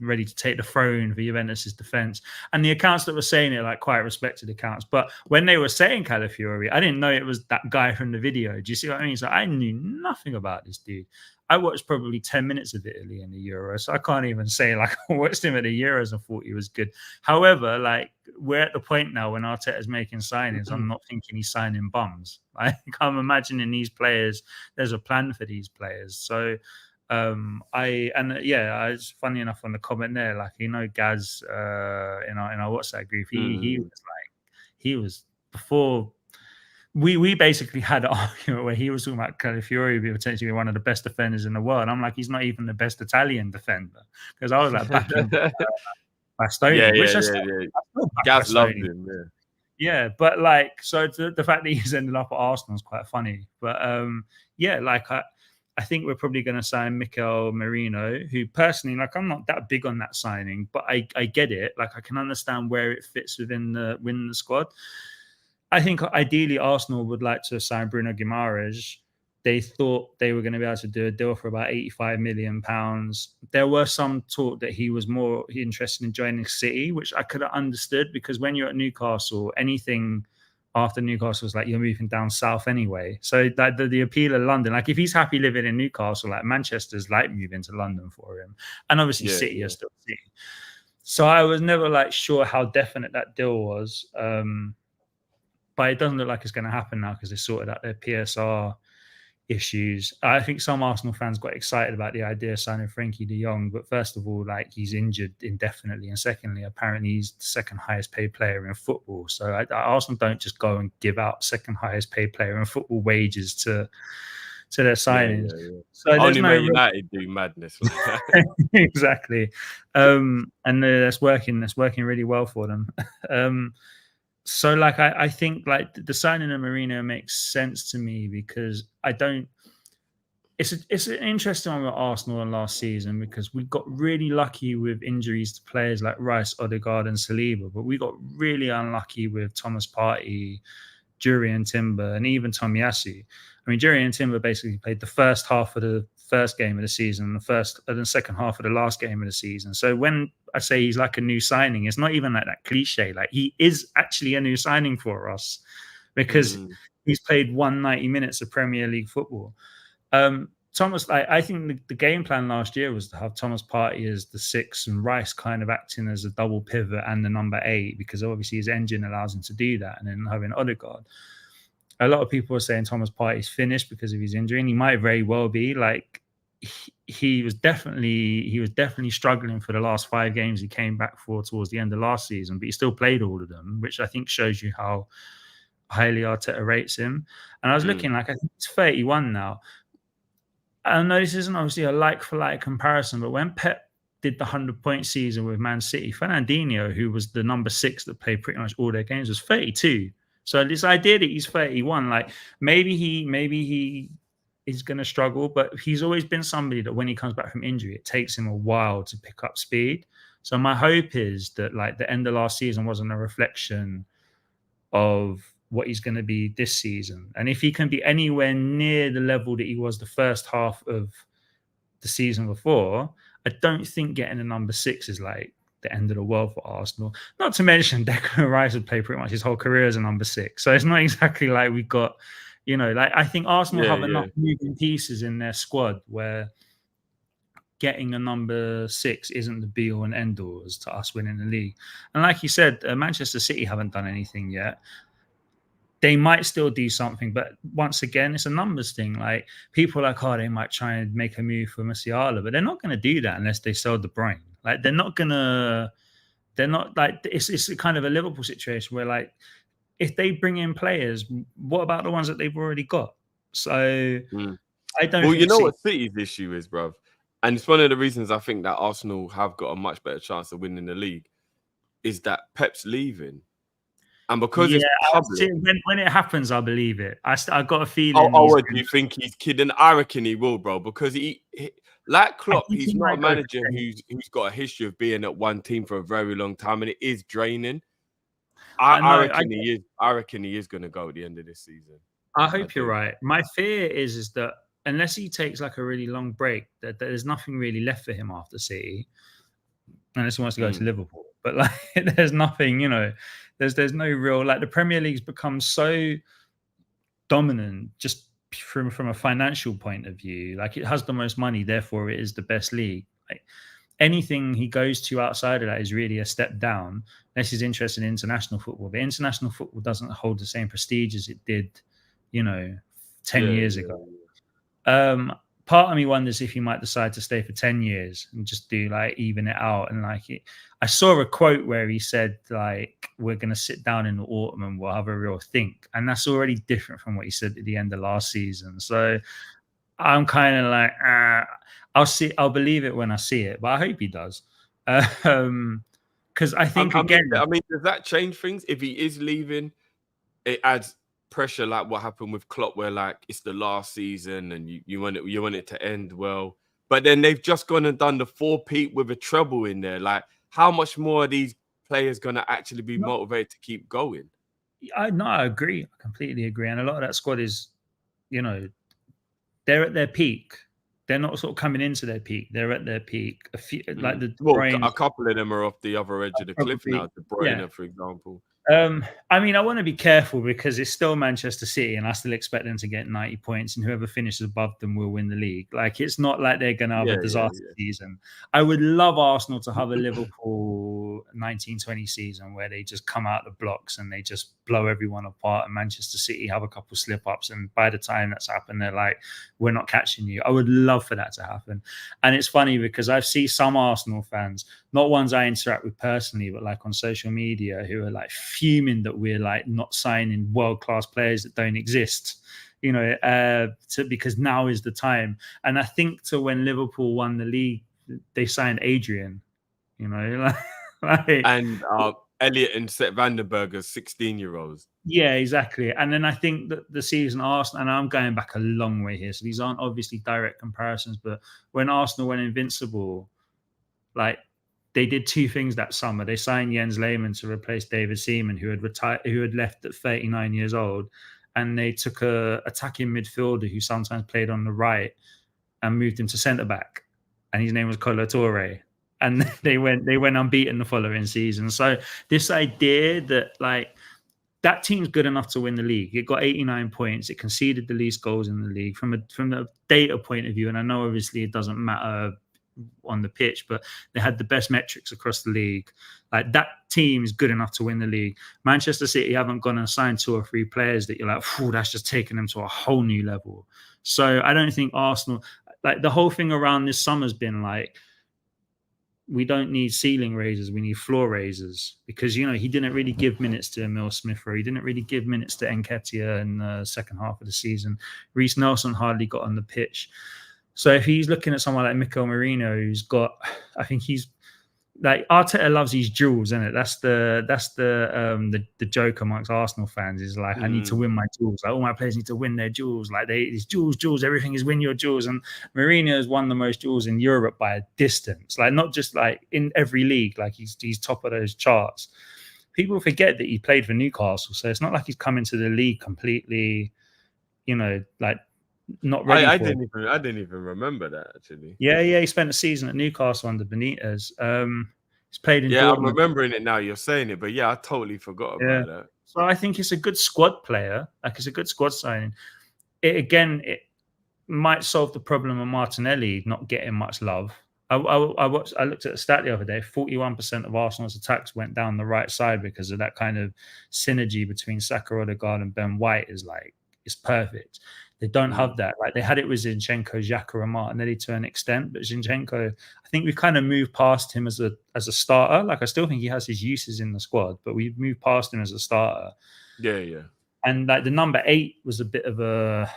ready to take the throne for Juventus's defense. And the accounts that were saying it, like quite respected accounts. But when they were saying Calafiori, I didn't know it was that guy from the video. Do you see what I mean? So I knew nothing about this dude. I watched probably 10 minutes of Italy in the Euro, so I can't even say like I watched him at the Euros and thought he was good. However, like we're at the point now when Arteta's making signings, I'm not thinking he's signing bums. Like I'm imagining these players, there's a plan for these players. So it's funny enough on the comment there, like, you know, Gaz in our WhatsApp group, he was before we basically had an argument where he was talking about Calafiori being potentially one of the best defenders in the world. I'm like, he's not even the best Italian defender, because I was like backing Bastoni. Gaz loved him. Yeah, but like, so the fact that he's ended up at Arsenal is quite funny. But I think we're probably going to sign Mikel Merino, who personally, like, I'm not that big on that signing, but I get it. Like, I can understand where it fits within the squad. I think ideally Arsenal would like to sign Bruno Guimaraes. They thought they were going to be able to do a deal for about £85 million. There were some talk that he was more interested in joining City, which I could have understood, because when you're at Newcastle, anything after Newcastle is like you're moving down south anyway. So that the appeal of London, like if he's happy living in Newcastle, like Manchester's like moving to London for him. And obviously City are still City. So I was never like sure how definite that deal was. But it doesn't look like it's going to happen now, because they sorted out their PSR issues. I think some Arsenal fans got excited about the idea of signing Frenkie de Jong, but first of all, like, he's injured indefinitely, and secondly, apparently he's the second highest paid player in football. So Arsenal don't just go and give out second highest paid player in football wages to their signings. So only Man United do madness. Exactly. And that's working really well for them. So, like, I think, like, the signing of Marino makes sense to me, because it's an interesting one with Arsenal last season because we got really lucky with injuries to players like Rice, Odegaard, and Saliba, but we got really unlucky with Thomas Partey, Jurriën Timber, and even Tomiyasu. I mean, Jurriën Timber basically played the first half of the first game of the season, and the second half of the last game of the season. So when I say he's like a new signing, it's not even like that cliche. Like, he is actually a new signing for us because he's played 190 minutes of Premier League football. Thomas, I think the game plan last year was to have Thomas Partey as the 6 and Rice kind of acting as a double pivot and the number 8, because obviously his engine allows him to do that, and then having Odegaard. A lot of people are saying Thomas Partey's finished because of his injury, and he might very well be. Like, he was definitely struggling for the last 5 games he came back for towards the end of last season, but he still played all of them, which I think shows you how highly Arteta rates him. And I was looking, like, I think it's 31 now. I know this isn't obviously a like-for-like comparison, but when Pep did the 100-point season with Man City, Fernandinho, who was the number 6 that played pretty much all their games, was 32. So this idea that he's 31, like, maybe he is going to struggle, but he's always been somebody that when he comes back from injury, it takes him a while to pick up speed. So my hope is that, like, the end of last season wasn't a reflection of what he's going to be this season. And if he can be anywhere near the level that he was the first half of the season before, I don't think getting a number 6 is like the end of the world for Arsenal. Not to mention Declan Rice would play pretty much his whole career as a number 6. So it's not exactly like we've got, like, I think Arsenal have enough moving pieces in their squad where getting a number 6 isn't the be all and end all as to us winning the league. And like you said, Manchester City haven't done anything yet. They might still do something, but once again, it's a numbers thing. Like, people are like, oh, they might try and make a move for Musiala, but they're not going to do that unless they sell De Bruyne. Like, they're not like, it's kind of a Liverpool situation where, like, if they bring in players, what about the ones that they've already got? So I don't. Well, you know what City's issue is, bruv, and it's one of the reasons I think that Arsenal have got a much better chance of winning the league, is that Pep's leaving. And because it's public, when it happens, I believe it. I got a feeling. Oh, do you think he's kidding? I reckon he will, bro. Because he like Klopp, he's not a manager who's got a history of being at one team for a very long time, and it is draining. I reckon he is going to go at the end of this season. I hope you're right. My fear is that unless he takes like a really long break, that there's nothing really left for him after City, unless he wants to go to Liverpool. But like, there's nothing, There's no real, like, the Premier League's become so dominant just from a financial point of view. Like, it has the most money, therefore it is the best league. Like, anything he goes to outside of that is really a step down, unless he's interested in international football. But international football doesn't hold the same prestige as it did, 10 years ago. Part of me wonders if he might decide to stay for 10 years and just do, like, even it out. And like, I saw a quote where he said, like, we're going to sit down in the autumn and we'll have a real think. And that's already different from what he said at the end of last season. So I'm kind of like, I'll believe it when I see it, but I hope he does. Because I think, does that change things? If he is leaving, it adds pressure, like what happened with Klopp, where, like, it's the last season and you want it to end well, but then they've just gone and done the 4-peat with a treble in there. Like, how much more are these players going to actually be motivated to keep going? I agree. I completely agree. And a lot of that squad is, they're at their peak. They're not sort of coming into their peak. They're at their peak. A couple of them are off the other edge of the cliff now. De Bruyne, for example. I want to be careful because it's still Manchester City and I still expect them to get 90 points and whoever finishes above them will win the league. Like, it's not like they're going to have a disaster season. I would love Arsenal to have a Liverpool 1920 season where they just come out the blocks and they just blow everyone apart, and Manchester City have a couple slip-ups, and by the time that's happened, they're like, we're not catching you. I would love for that to happen. And it's funny because I see some Arsenal fans, not ones I interact with personally, but like on social media, who are like fuming that we're like not signing world-class players that don't exist, because now is the time. And I think to when Liverpool won the league, they signed Adrian, and Elliot and Seth Vandenberg as 16-year-olds. Yeah, exactly. And then I think that the season Arsenal, and I'm going back a long way here, so these aren't obviously direct comparisons, but when Arsenal went invincible, like they did two things that summer. They signed Jens Lehmann to replace David Seaman, who had retired, who had left at 39 years old, and they took a attacking midfielder who sometimes played on the right and moved him to centre back, and his name was Kolo Touré. And they went unbeaten the following season. So this idea that like that team's good enough to win the league. It got 89 points. It conceded the least goals in the league from the data point of view. And I know obviously it doesn't matter on the pitch, but they had the best metrics across the league. Like that team is good enough to win the league. Manchester City haven't gone and signed 2 or 3 players that you're like, that's just taken them to a whole new level. So I don't think Arsenal, like the whole thing around this summer's been like, we don't need ceiling raisers, we need floor raisers, because you know he didn't really give minutes to Emil Smith, or he didn't really give minutes to Nketiah in the second half of the season. Reece Nelson hardly got on the pitch. So if he's looking at someone like Mikel Merino, who's got, I think he's like Arteta loves these duels, isn't it? That's the joke amongst Arsenal fans is like, I need to win my duels. Like all my players need to win their duels. Like these duels, everything is win your duels. And Mourinho has won the most duels in Europe by a distance. Like not just like in every league, like he's top of those charts. People forget that he played for Newcastle, so it's not like he's come into the league completely, you know, like not ready. I didn't even remember that actually. Yeah, he spent a season at Newcastle under Benitez. He's played in. Yeah, Dortmund. I'm remembering it now. You're saying it, but yeah, I totally forgot about that. So I think it's a good squad player. Like it's a good squad signing. It might solve the problem of Martinelli not getting much love. I looked at the stat the other day. 41% of Arsenal's attacks went down the right side because of that kind of synergy between Saka, Odegaard, and Ben White. It's perfect. They don't have that. Like they had it with Zinchenko, Xhaka, and Martinelli to an extent, but Zinchenko, I think we've kind of moved past him as a starter. Like I still think he has his uses in the squad, but we've moved past him as a starter. Yeah. And like the number 8 was a bit of a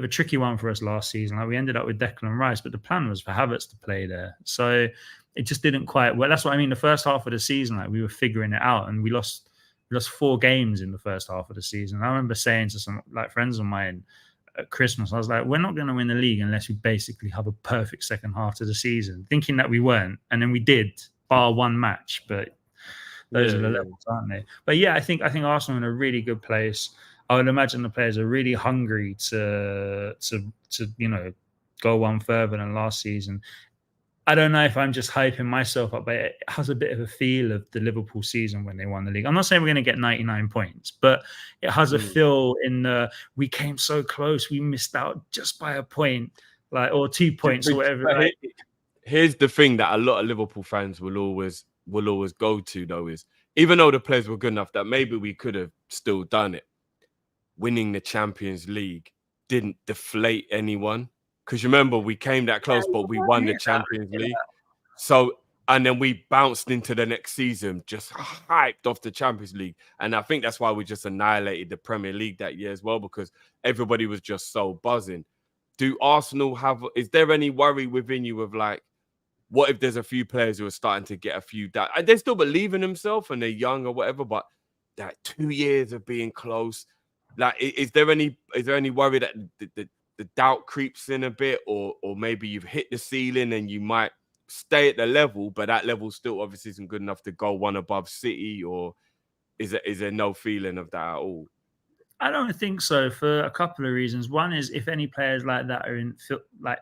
tricky one for us last season. Like we ended up with Declan Rice, but the plan was for Havertz to play there. So it just didn't quite work. That's what I mean. The first half of the season, like we were figuring it out, and we lost 4 games in the first half of the season. I remember saying to some like friends of mine at Christmas, I was like, we're not going to win the league unless we basically have a perfect second half to the season, thinking that we weren't. And then we did, bar one match, but those are the levels, aren't they? But yeah, I think Arsenal are in a really good place. I would imagine the players are really hungry to go one further than last season. I don't know if I'm just hyping myself up, but it has a bit of a feel of the Liverpool season when they won the league. I'm not saying we're going to get 99 points, but it has a feel in the we came so close, we missed out just by a point, like or 2 points or whatever. Right? Here's the thing that a lot of Liverpool fans will always go to though is even though the players were good enough that maybe we could have still done it, winning the Champions League didn't deflate anyone. Because remember, we came that close, but we won the Champions League. So, and then we bounced into the next season, just hyped off the Champions League. And I think that's why we just annihilated the Premier League that year as well, because everybody was just so buzzing. Do Arsenal is there any worry within you of like, what if there's a few players who are starting to get a few doubts? They still believe in themselves and they're young or whatever, but that 2 years of being close, like, is there any worry that the doubt creeps in a bit, or maybe you've hit the ceiling and you might stay at the level, but that level still obviously isn't good enough to go one above City, or is there no feeling of that at all? I don't think so for a couple of reasons. One is if any players like that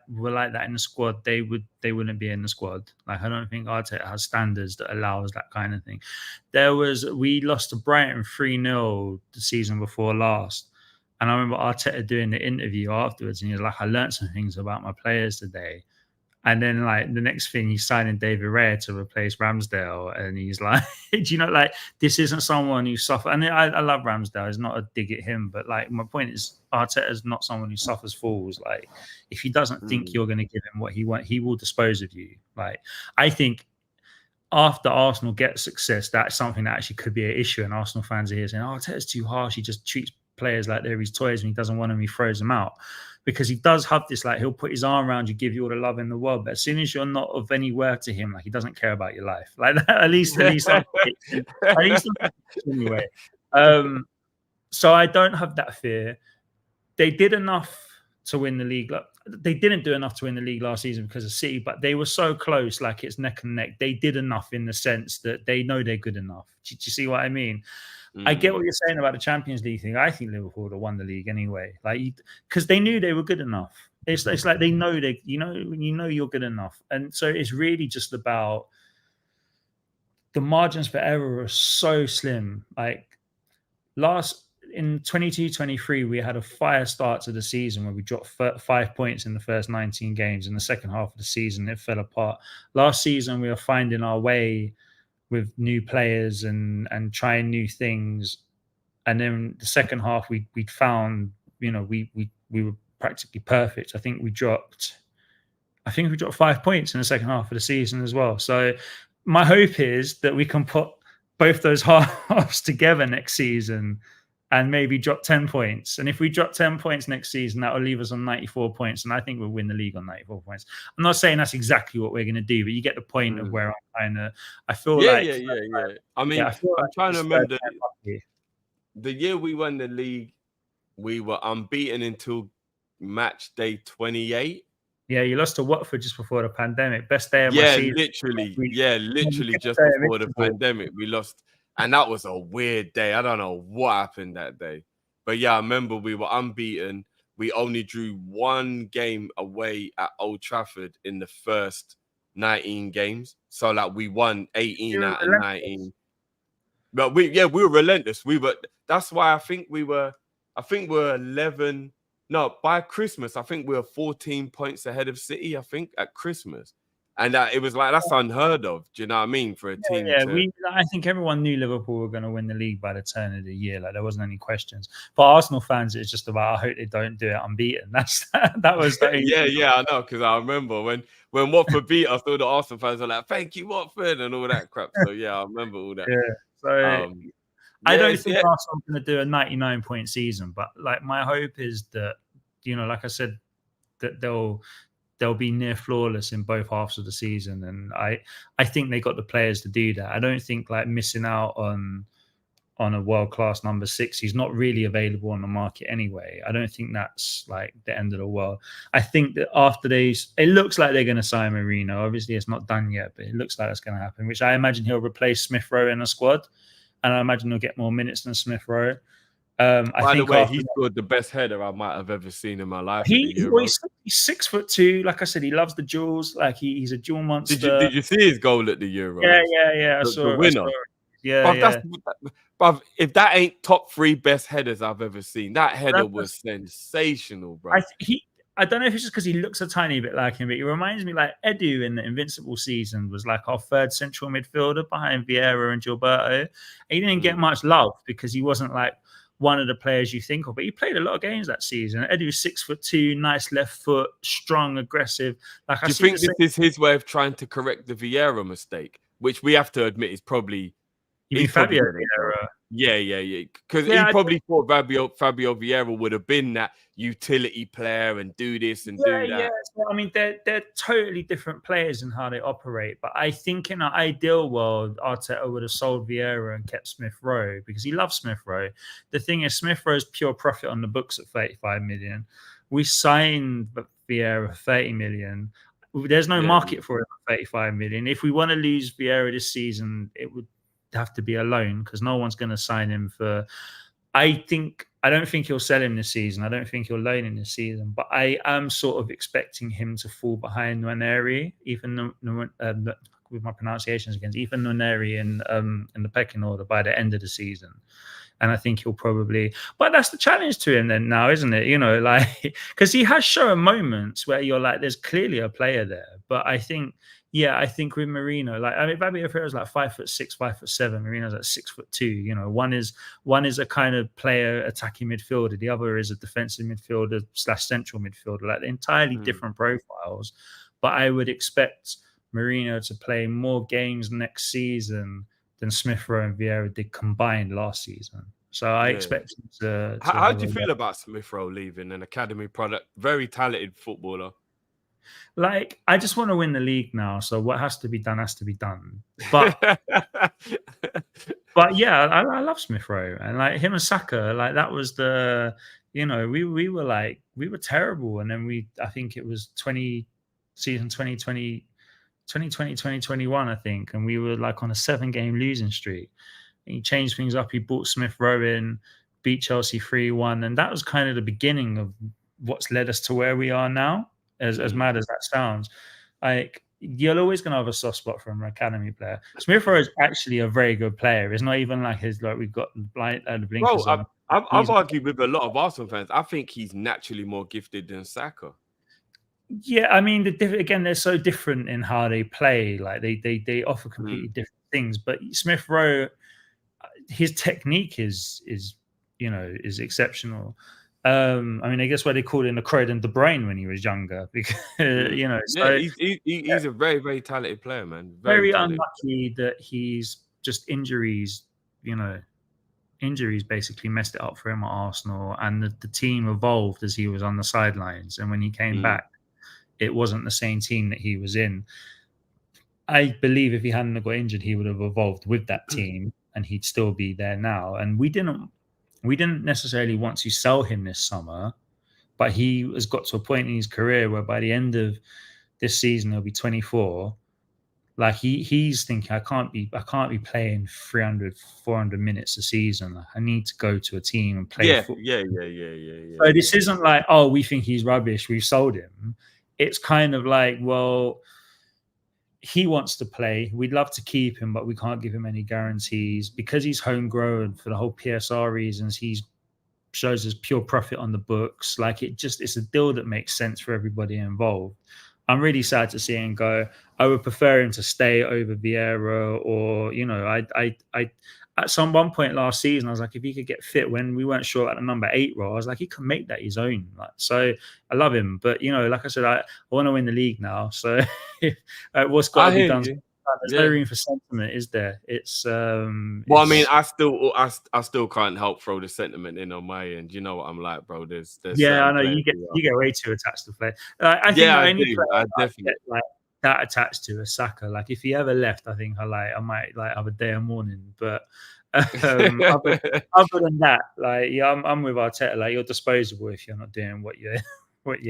were like that in the squad, they wouldn't be in the squad. Like I don't think Arteta has standards that allows that kind of thing. We lost to Brighton 3-0 the season before last. And I remember Arteta doing the interview afterwards, and he was like, I learned some things about my players today. And then, like, the next thing, he's signing David Raya to replace Ramsdale. And he's like, do you know, like, this isn't someone who suffers. And I love Ramsdale. It's not a dig at him. But, like, my point is, Arteta is not someone who suffers fools. Like, if he doesn't think you're going to give him what he wants, he will dispose of you. Like, I think after Arsenal gets success, that's something that actually could be an issue. And Arsenal fans are here saying, Arteta's too harsh. He just treats players like they're his toys, and he doesn't want them, he throws them out. because he does have this, like, he'll put his arm around you, give you all the love in the world, but as soon as you're not of any worth to him, like, he doesn't care about your life. Like that, at least anyway. So I don't have that fear. They did enough to win the league. They didn't do enough to win the league last season because of City, but they were so close, like it's neck and neck. They did enough in the sense that they know they're good enough. Do you see what I mean? I get what you're saying about the Champions League thing. I think Liverpool would have won the league anyway, like, because they knew they were good enough. It's like they know you're good enough, and so it's really just about the margins for error are so slim. Like in 22-23, we had a fire start to the season where we dropped 5 points in the first 19 games. In the second half of the season, it fell apart. Last season, we were finding our way with new players and trying new things, and then the second half we found, we were practically perfect. I think we dropped 5 points in the second half of the season as well. So my hope is that we can put both those halves together next season and maybe drop 10 points. And if we drop 10 points next season, that will leave us on 94 points. And I think we'll win the league on 94 points. I'm not saying that's exactly what we're going to do, but you get the point of where I'm kind of, I feel like. Yeah. I mean, I'm trying to remember the year we won the league, we were unbeaten until match day 28. Yeah, you lost to Watford just before the pandemic. Best day of my season. Literally just before the pandemic, we lost. And that was a weird day. I don't know what happened that day. But yeah, I remember we were unbeaten. We only drew one game away at Old Trafford in the first 19 games. So like we won 18 out of 19. But we were relentless. That's why I think we were 11. No, by Christmas, I think we were 14 points ahead of City, I think, at Christmas. And it was like, that's unheard of. Do you know what I mean? For a team. I think everyone knew Liverpool were going to win the league by the turn of the year. Like, there wasn't any questions. For Arsenal fans, it's just about, I hope they don't do it unbeaten. That was the I know, because I remember when Watford beat us, all the Arsenal fans were like, "Thank you, Watford," and all that crap. So yeah, I remember all that. Yeah. So I don't think Arsenal's going to do a 99-point season, but like my hope is that, like I said, that they'll be near flawless in both halves of the season, and I think they got the players to do that. I don't think like missing out on a world-class number 6. He's not really available on the market anyway. I don't think that's like the end of the world. I think that after it looks like they're going to sign Marino. Obviously, it's not done yet, but it looks like that's going to happen, which I imagine he'll replace Smith Rowe in the squad, and I imagine he'll get more minutes than Smith Rowe. By the way, he scored the best header I might have ever seen in my life. He's 6'2". Like I said, he loves the duels. Like he's a duel monster. Did you see his goal at the Euro? Yeah. I saw the winner. Yeah. But if that ain't top 3 best headers I've ever seen, that header was sensational, bro. I don't know if it's just because he looks a tiny bit like him, but he reminds me like Edu in the Invincible season was like our third central midfielder behind Vieira and Gilberto. He didn't get much love because he wasn't like one of the players you think of, but he played a lot of games that season. Edu's 6'2", nice left foot, strong, aggressive. Like, do you think this is his way of trying to correct the Vieira mistake, which we have to admit is probably? You mean Fabio Vieira? Yeah. Because he probably thought Fabio Vieira would have been that utility player and do this and do that. Yeah. So, I mean, they're totally different players in how they operate. But I think in an ideal world, Arteta would have sold Vieira and kept Smith Rowe because he loves Smith Rowe. The thing is, Smith Rowe's pure profit on the books at 35 million. We signed Vieira for 30 million. There's no market for it at 35 million. If we want to lose Vieira this season, it would have to be a loan because no one's going to sign him for. I don't think he'll sell him this season. I don't think he'll loan him this season. But I am sort of expecting him to fall behind Nwaneri, even with my pronunciations against even Nwaneri in the pecking order by the end of the season. And I think he'll probably, but that's the challenge to him then now, isn't it? Like, because he has shown moments where you're like, there's clearly a player there. But I think with Marino, like, I mean, Fabio Vieira's like 5'6", 5'7". Marino's like 6'2". One is a kind of player attacking midfielder. The other is a defensive midfielder / central midfielder. Like, they're entirely different profiles. But I would expect Marino to play more games next season than Smith Rowe and Vieira did combined last season. So I Yeah. expect him to How have do a you feel about Smith Rowe leaving, an academy product, very talented footballer? like. I just want to win the league now. So what has to be done has to be done. But yeah, I love Smith Rowe, and like him and Saka, like that was the we were like we were terrible, and then I think it was 2020 2021 I think, and we were like on a 7-game losing streak. And he changed things up. He brought Smith Rowe in, beat Chelsea 3-1, and that was kind of the beginning of what's led us to where we are now. As mad as that sounds, like you're always going to have a soft spot for an academy player. Smith Rowe is actually a very good player. It's not even like we've got the blinkers Bro, on. I've argued with a lot of Arsenal fans. I think he's naturally more gifted than Saka. Yeah, I mean, again, they're so different in how they play. Like they offer completely different things. But Smith Rowe, his technique is exceptional. I mean, I guess why they called him the Croydon De Bruyne when he was younger, because He's a very, very talented player, man. Very unlucky that he's just injuries. Injuries basically messed it up for him at Arsenal, and the team evolved as he was on the sidelines. And when he came back, it wasn't the same team that he was in. I believe if he hadn't got injured, he would have evolved with that team, and he'd still be there now. And we didn't necessarily want to sell him this summer, but he has got to a point in his career where by the end of this season he'll be 24. Like he's thinking, I can't be playing 300, 400 minutes a season. Like, I need to go to a team and play football. Yeah. So this isn't like, oh, we think he's rubbish, we've sold him. It's kind of like, well, he wants to play. We'd love to keep him, but we can't give him any guarantees because he's homegrown for the whole PSR reasons. He shows us pure profit on the books. Like it's a deal that makes sense for everybody involved. I'm really sad to see him go. I would prefer him to stay over Vieira, or I at some one point last season, I was like, if he could get fit when we weren't sure about the number 8 role, I was like, he can make that his own. Like, so I love him, but like I said, I want to win the league now. So what's got to be done? There's no room for sentiment, is there? It's well, I mean, I still can't help throw the sentiment in on my end. You know what I'm like, bro. There's yeah, I know you get way too attached to play. I think I definitely get like that attached to a Saka. Like if he ever left, I think I might like have a day of mourning. But other than that, like I'm with Arteta. Like you're disposable if you're not doing what you're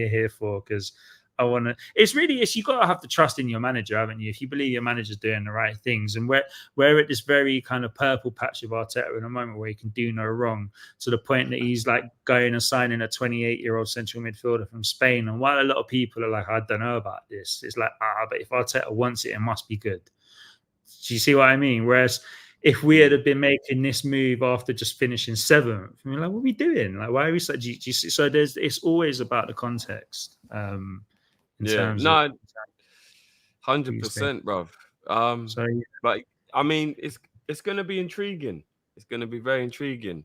here for, because I want to. It's you got to have the trust in your manager, haven't you? If you believe your manager's doing the right things, and we're at this very kind of purple patch of Arteta in a moment where he can do no wrong, to the point that he's like going and signing a 28-year-old central midfielder from Spain. And while a lot of people are like, I don't know about this, it's like, but if Arteta wants it, it must be good. Do you see what I mean? Whereas if we had been making this move after just finishing 7th, we're like, what are we doing? Like, why are we so? So it's always about the context. Yeah, 100%, bro. But I mean, it's going to be intriguing. It's going to be very intriguing.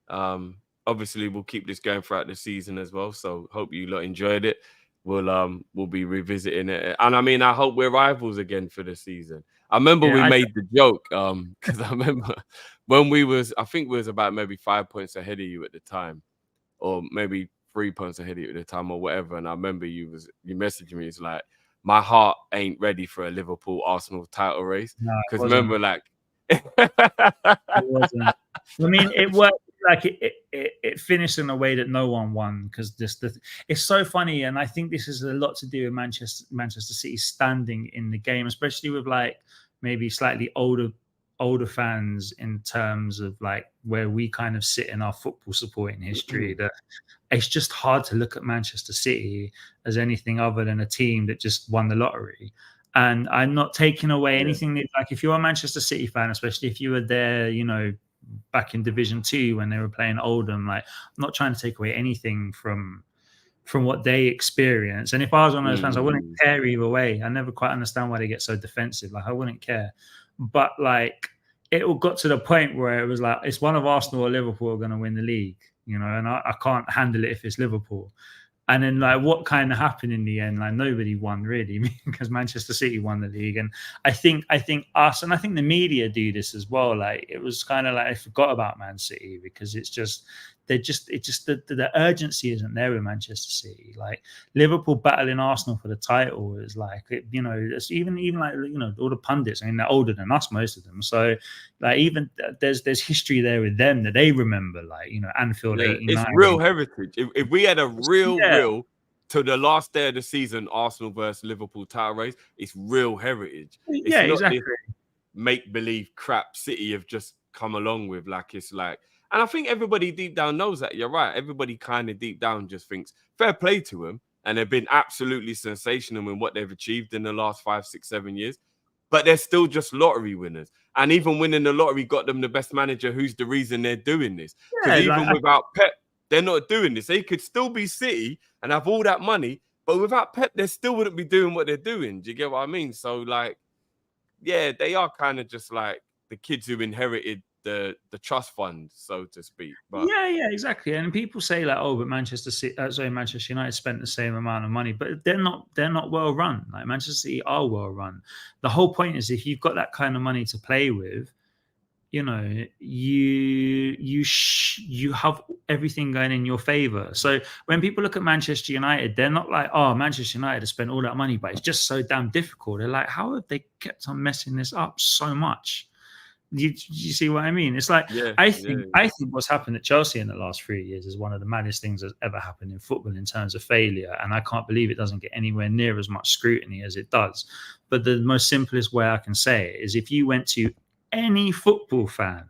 Obviously, we'll keep this going throughout the season as well. So hope you lot enjoyed it. We'll be revisiting it, and I mean, I hope we're rivals again for the season. I remember we made the joke because I remember when I think we was about maybe 5 points ahead of you at the time, or maybe 3 points ahead of you at the time, or whatever. And I remember you messaging me. It's like, my heart ain't ready for a Liverpool Arsenal title race, because remember, like, it wasn't. I mean, it worked. Like it finished in a way that no one won, because it's so funny, and I think this is a lot to do with Manchester City standing in the game, especially with like maybe slightly older fans in terms of like where we kind of sit in our football supporting history. That it's just hard to look at Manchester City as anything other than a team that just won the lottery. And I'm not taking away anything that, like, if you're a Manchester City fan, especially if you were there, back in Division 2 when they were playing Oldham, like, I'm not trying to take away anything from what they experience. And if I was one of those fans, I wouldn't care either way. I never quite understand why they get so defensive. Like, I wouldn't care. But like, it all got to the point where it was like, it's one of Arsenal or Liverpool are going to win the league, and I can't handle it if it's Liverpool. And then like what kind of happened in the end? Like nobody won really because Manchester City won the league. And I think us, and I think the media do this as well. Like it was kind of like I forgot about Man City because it's just the urgency isn't there with Manchester City. Like Liverpool battling Arsenal for the title is like it's even like all the pundits. I mean they're older than us, most of them. So like even there's history there with them that they remember. Like Anfield '89. It's real heritage. If we had a real to the last day of the season, Arsenal versus Liverpool title race, it's real heritage. It's not exactly. this make-believe crap City have just come along with. Like it's like, and I think everybody deep down knows that. You're right. Everybody kind of deep down just thinks fair play to them, and they've been absolutely sensational in what they've achieved in the last 5, 6, 7 years. But they're still just lottery winners. And even winning the lottery got them the best manager, who's the reason they're doing this. Because without Pep, they're not doing this. They could still be City and have all that money, but without Pep, they still wouldn't be doing what they're doing. Do you get what I mean? So, like, yeah, they are kind of just like the kids who inherited the trust fund, so to speak. But yeah, exactly. And people say like, oh, but Manchester United spent the same amount of money, but they're not well run. Like Manchester City are well run. The whole point is if you've got that kind of money to play with, you have everything going in your favor. So when people look at Manchester United, they're not like, oh, Manchester United has spent all that money, but it's just so damn difficult. They're like, how have they kept on messing this up so much? You see what I mean? It's like I think what's happened at Chelsea in the last 3 years is one of the maddest things that's ever happened in football in terms of failure, and I can't believe it doesn't get anywhere near as much scrutiny as it does. But the most simplest way I can say it is if you went to any football fan,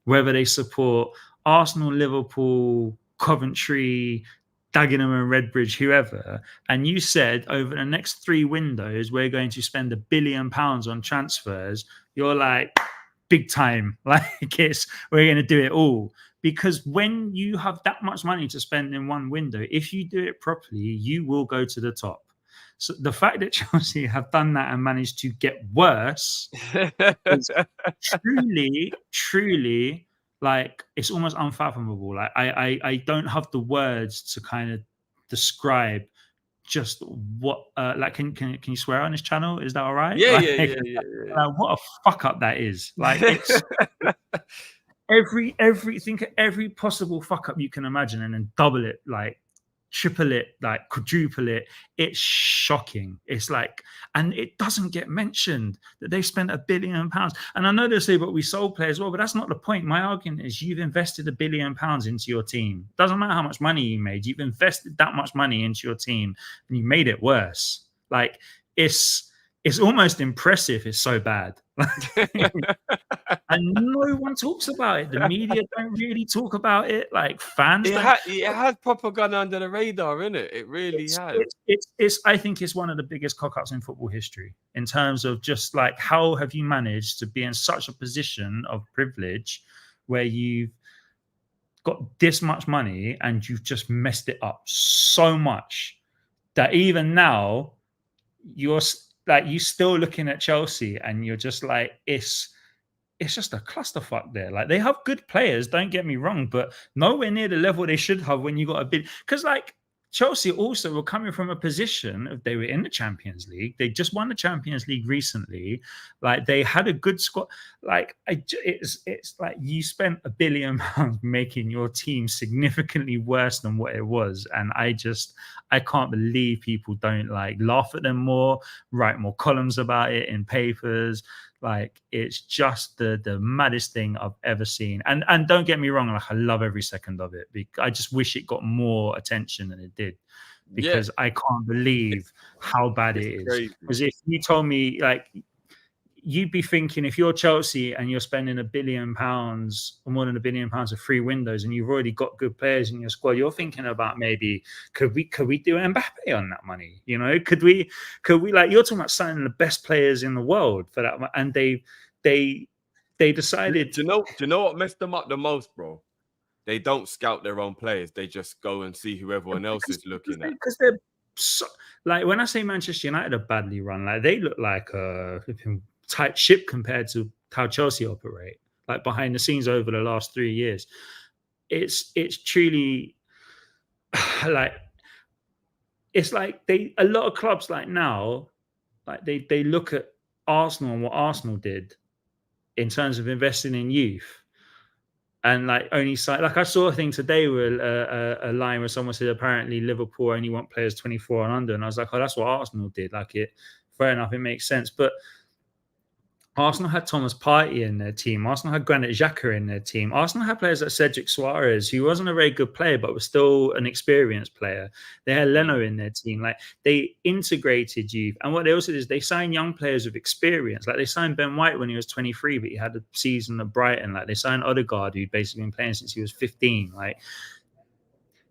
whether they support Arsenal, Liverpool, Coventry, Dagenham and Redbridge, whoever, and you said over the next 3 windows we're going to spend £1 billion on transfers, you're like, big time, like we're going to do it all. Because when you have that much money to spend in one window, if you do it properly, you will go to the top. So the fact that Chelsea have done that and managed to get worse is truly like it's almost unfathomable. Like I don't have the words to kind of describe just what like can you swear on this channel? Is that all right? Yeah. What a fuck up that is. Like it's every possible fuck up you can imagine and then double it, like triple it, like quadruple it. It's shocking. It's like, and it doesn't get mentioned that they spent £1 billion. And I know they say, but we sold players well, but that's not the point. My argument is you've invested £1 billion into your team. Doesn't matter how much money you made. You've invested that much money into your team and you made it worse. Like it's almost impressive. It's so bad. And no one talks about it. The media don't really talk about it. Like fans, it has propaganda under the radar, innit? It really has. I think it's one of the biggest cock-ups in football history in terms of just like how have you managed to be in such a position of privilege where you've got this much money and you've just messed it up so much that even now you're still looking at Chelsea and you're just like it's just a clusterfuck there. Like they have good players, don't get me wrong, but nowhere near the level they should have when you got a bid. Because like Chelsea also were coming from a position of they were in the Champions League. They just won the Champions League recently. Like they had a good squad. Like it's like you spent £1 billion making your team significantly worse than what it was. And I can't believe people don't like laugh at them more, write more columns about it in papers. Like it's just the maddest thing I've ever seen. And don't get me wrong, like I love every second of it. I just wish it got more attention than it did. Because I can't believe how bad it is. Because if you told me, like, you'd be thinking if you're Chelsea and you're spending £1 billion or more than £1 billion of free windows and you've already got good players in your squad, you're thinking about maybe could we do Mbappe on that money? You know, could we like you're talking about signing the best players in the world for that, and they decided. Do you know what messed them up the most, bro? They don't scout their own players. They just go and see who everyone else is looking at. Because they're so, like when I say Manchester United are badly run, like they look like a tight ship compared to how Chelsea operate, like behind the scenes over the last 3 years. It's truly like it's like a lot of clubs like now, like they look at Arsenal and what Arsenal did in terms of investing in youth. And like only like I saw a thing today where a line where someone said apparently Liverpool only want players 24 and under, and I was like, oh, that's what Arsenal did. Like fair enough, it makes sense. But Arsenal had Thomas Partey in their team. Arsenal had Granit Xhaka in their team. Arsenal had players like Cedric Suarez, who wasn't a very good player, but was still an experienced player. They had Leno in their team. Like they integrated youth. And what they also did is they signed young players with experience. Like they signed Ben White when he was 23, but he had a season at Brighton. Like they signed Odegaard, who'd basically been playing since he was 15. Like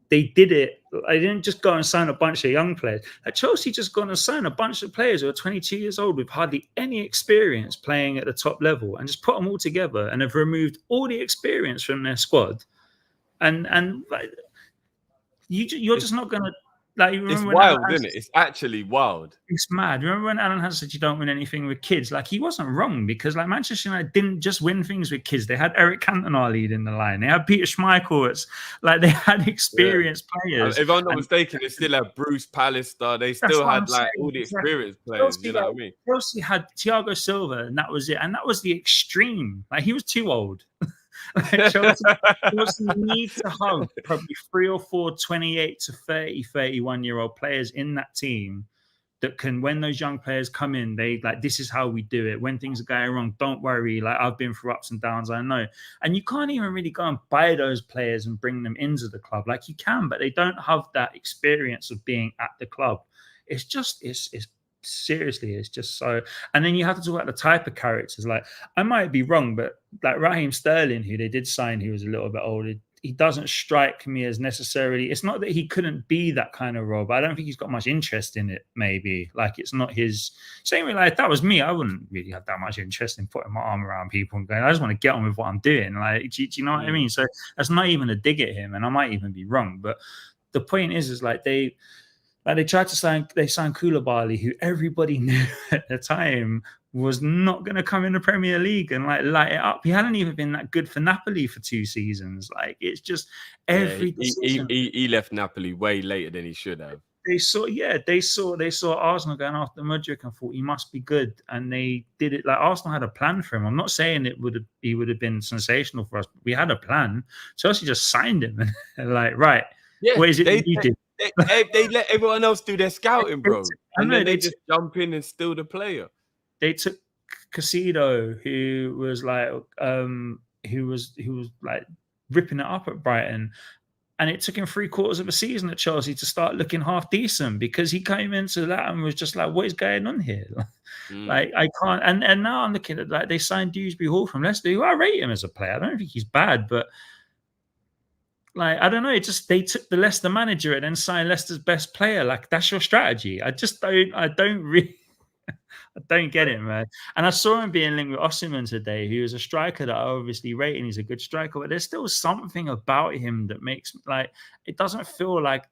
they did it. I didn't just go and sign a bunch of young players. Like Chelsea just gone and signed a bunch of players who are 22 years old with hardly any experience playing at the top level, and just put them all together and have removed all the experience from their squad. And like you're just not going to. Like, it's wild, isn't it? It's actually wild. It's mad. Remember when Alan Hansen said you don't win anything with kids? Like, he wasn't wrong, because like Manchester United didn't just win things with kids. They had Eric Cantona leading the line. They had Peter Schmeichel. It's like they had experienced players. If I'm not mistaken, they still had Bruce Pallister. They still had like all the experienced players. You know what I mean? Chelsea had Thiago Silva, and that was it. And that was the extreme. Like, he was too old. Chelsea need to have probably 3 or 4 28 to 30, 31-year-old players in that team that can, when those young players come in, they like, this is how we do it. When things are going wrong, don't worry. Like, I've been through ups and downs, I know. And you can't even really go and buy those players and bring them into the club. Like, you can, but they don't have that experience of being at the club. It's just, it's seriously, it's just so. And then you have to talk about the type of characters. Like, I might be wrong, but like Raheem Sterling, who they did sign, he was a little bit older, he doesn't strike me as necessarily, it's not that he couldn't be that kind of role, but I don't think he's got much interest in it. Maybe like it's not his same way. Like, if that was me, I wouldn't really have that much interest in putting my arm around people and going, I just want to get on with what I'm doing. Like, do you know what I mean? So that's not even a dig at him, and I might even be wrong, but the point is like they tried to sign Koulibaly, who everybody knew at the time was not going to come in the Premier League and like light it up. He hadn't even been that good for Napoli for 2 seasons. Like, it's just every decision. He left Napoli way later than he should have. They saw Arsenal going after Mudryk and thought he must be good, and they did it. Like, Arsenal had a plan for him. I'm not saying he would have been sensational for us, but we had a plan. Chelsea just signed him and like, right, what is it you did? They let everyone else do their scouting, bro, and then they just jump in and steal the player. They took Casido, who was like ripping it up at Brighton, and it took him 3/4 of a season at Chelsea to start looking half decent, because he came into that and was just like, what is going on here? Like, I can't. And now I'm looking at, like, they signed Dewsbury Hall from Leicester, who I rate him as a player. I don't think he's bad, but like, I don't know. It just, they took the Leicester manager and then signed Leicester's best player. Like, that's your strategy. I don't really. I don't get it, man. And I saw him being linked with Osimhen today, who is a striker that I obviously rate, and he's a good striker, but there's still something about him that makes, like, it doesn't feel like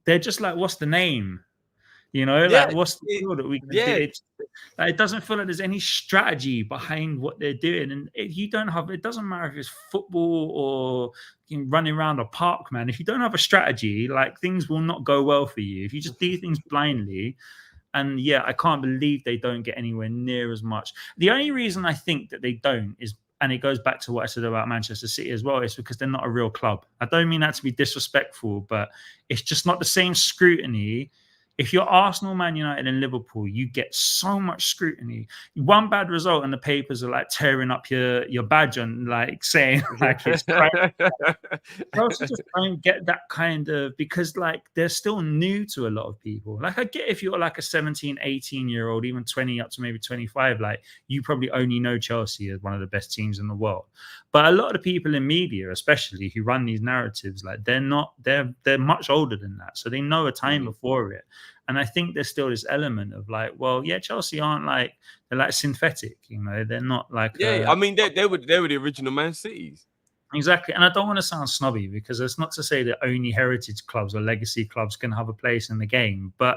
they're just like, what's the name? You know, like, what's the deal that we can do? Like, it doesn't feel like there's any strategy behind what they're doing. And if you don't have, it doesn't matter if it's football or running around a park, man. If you don't have a strategy, like, things will not go well for you. If you just do things blindly. And yeah, I can't believe they don't get anywhere near as much. The only reason I think that they don't is, and it goes back to what I said about Manchester City as well, is because they're not a real club. I don't mean that to be disrespectful, but it's just not the same scrutiny. If you're Arsenal, Man United, and Liverpool, you get so much scrutiny. One bad result and the papers are like tearing up your badge and like saying like it's crazy. Chelsea just don't get that kind of, because like they're still new to a lot of people. Like, I get if you're like a 17, 18-year-old, even 20 up to maybe 25, like, you probably only know Chelsea as one of the best teams in the world. But a lot of the people in media, especially, who run these narratives, like, they're much older than that. So they know a time before it. And I think there's still this element of like, well, yeah, Chelsea aren't like, they're like synthetic, you know, they're not like. I mean, they were the original Man Cities. Exactly. And I don't want to sound snobby, because it's not to say that only heritage clubs or legacy clubs can have a place in the game. But,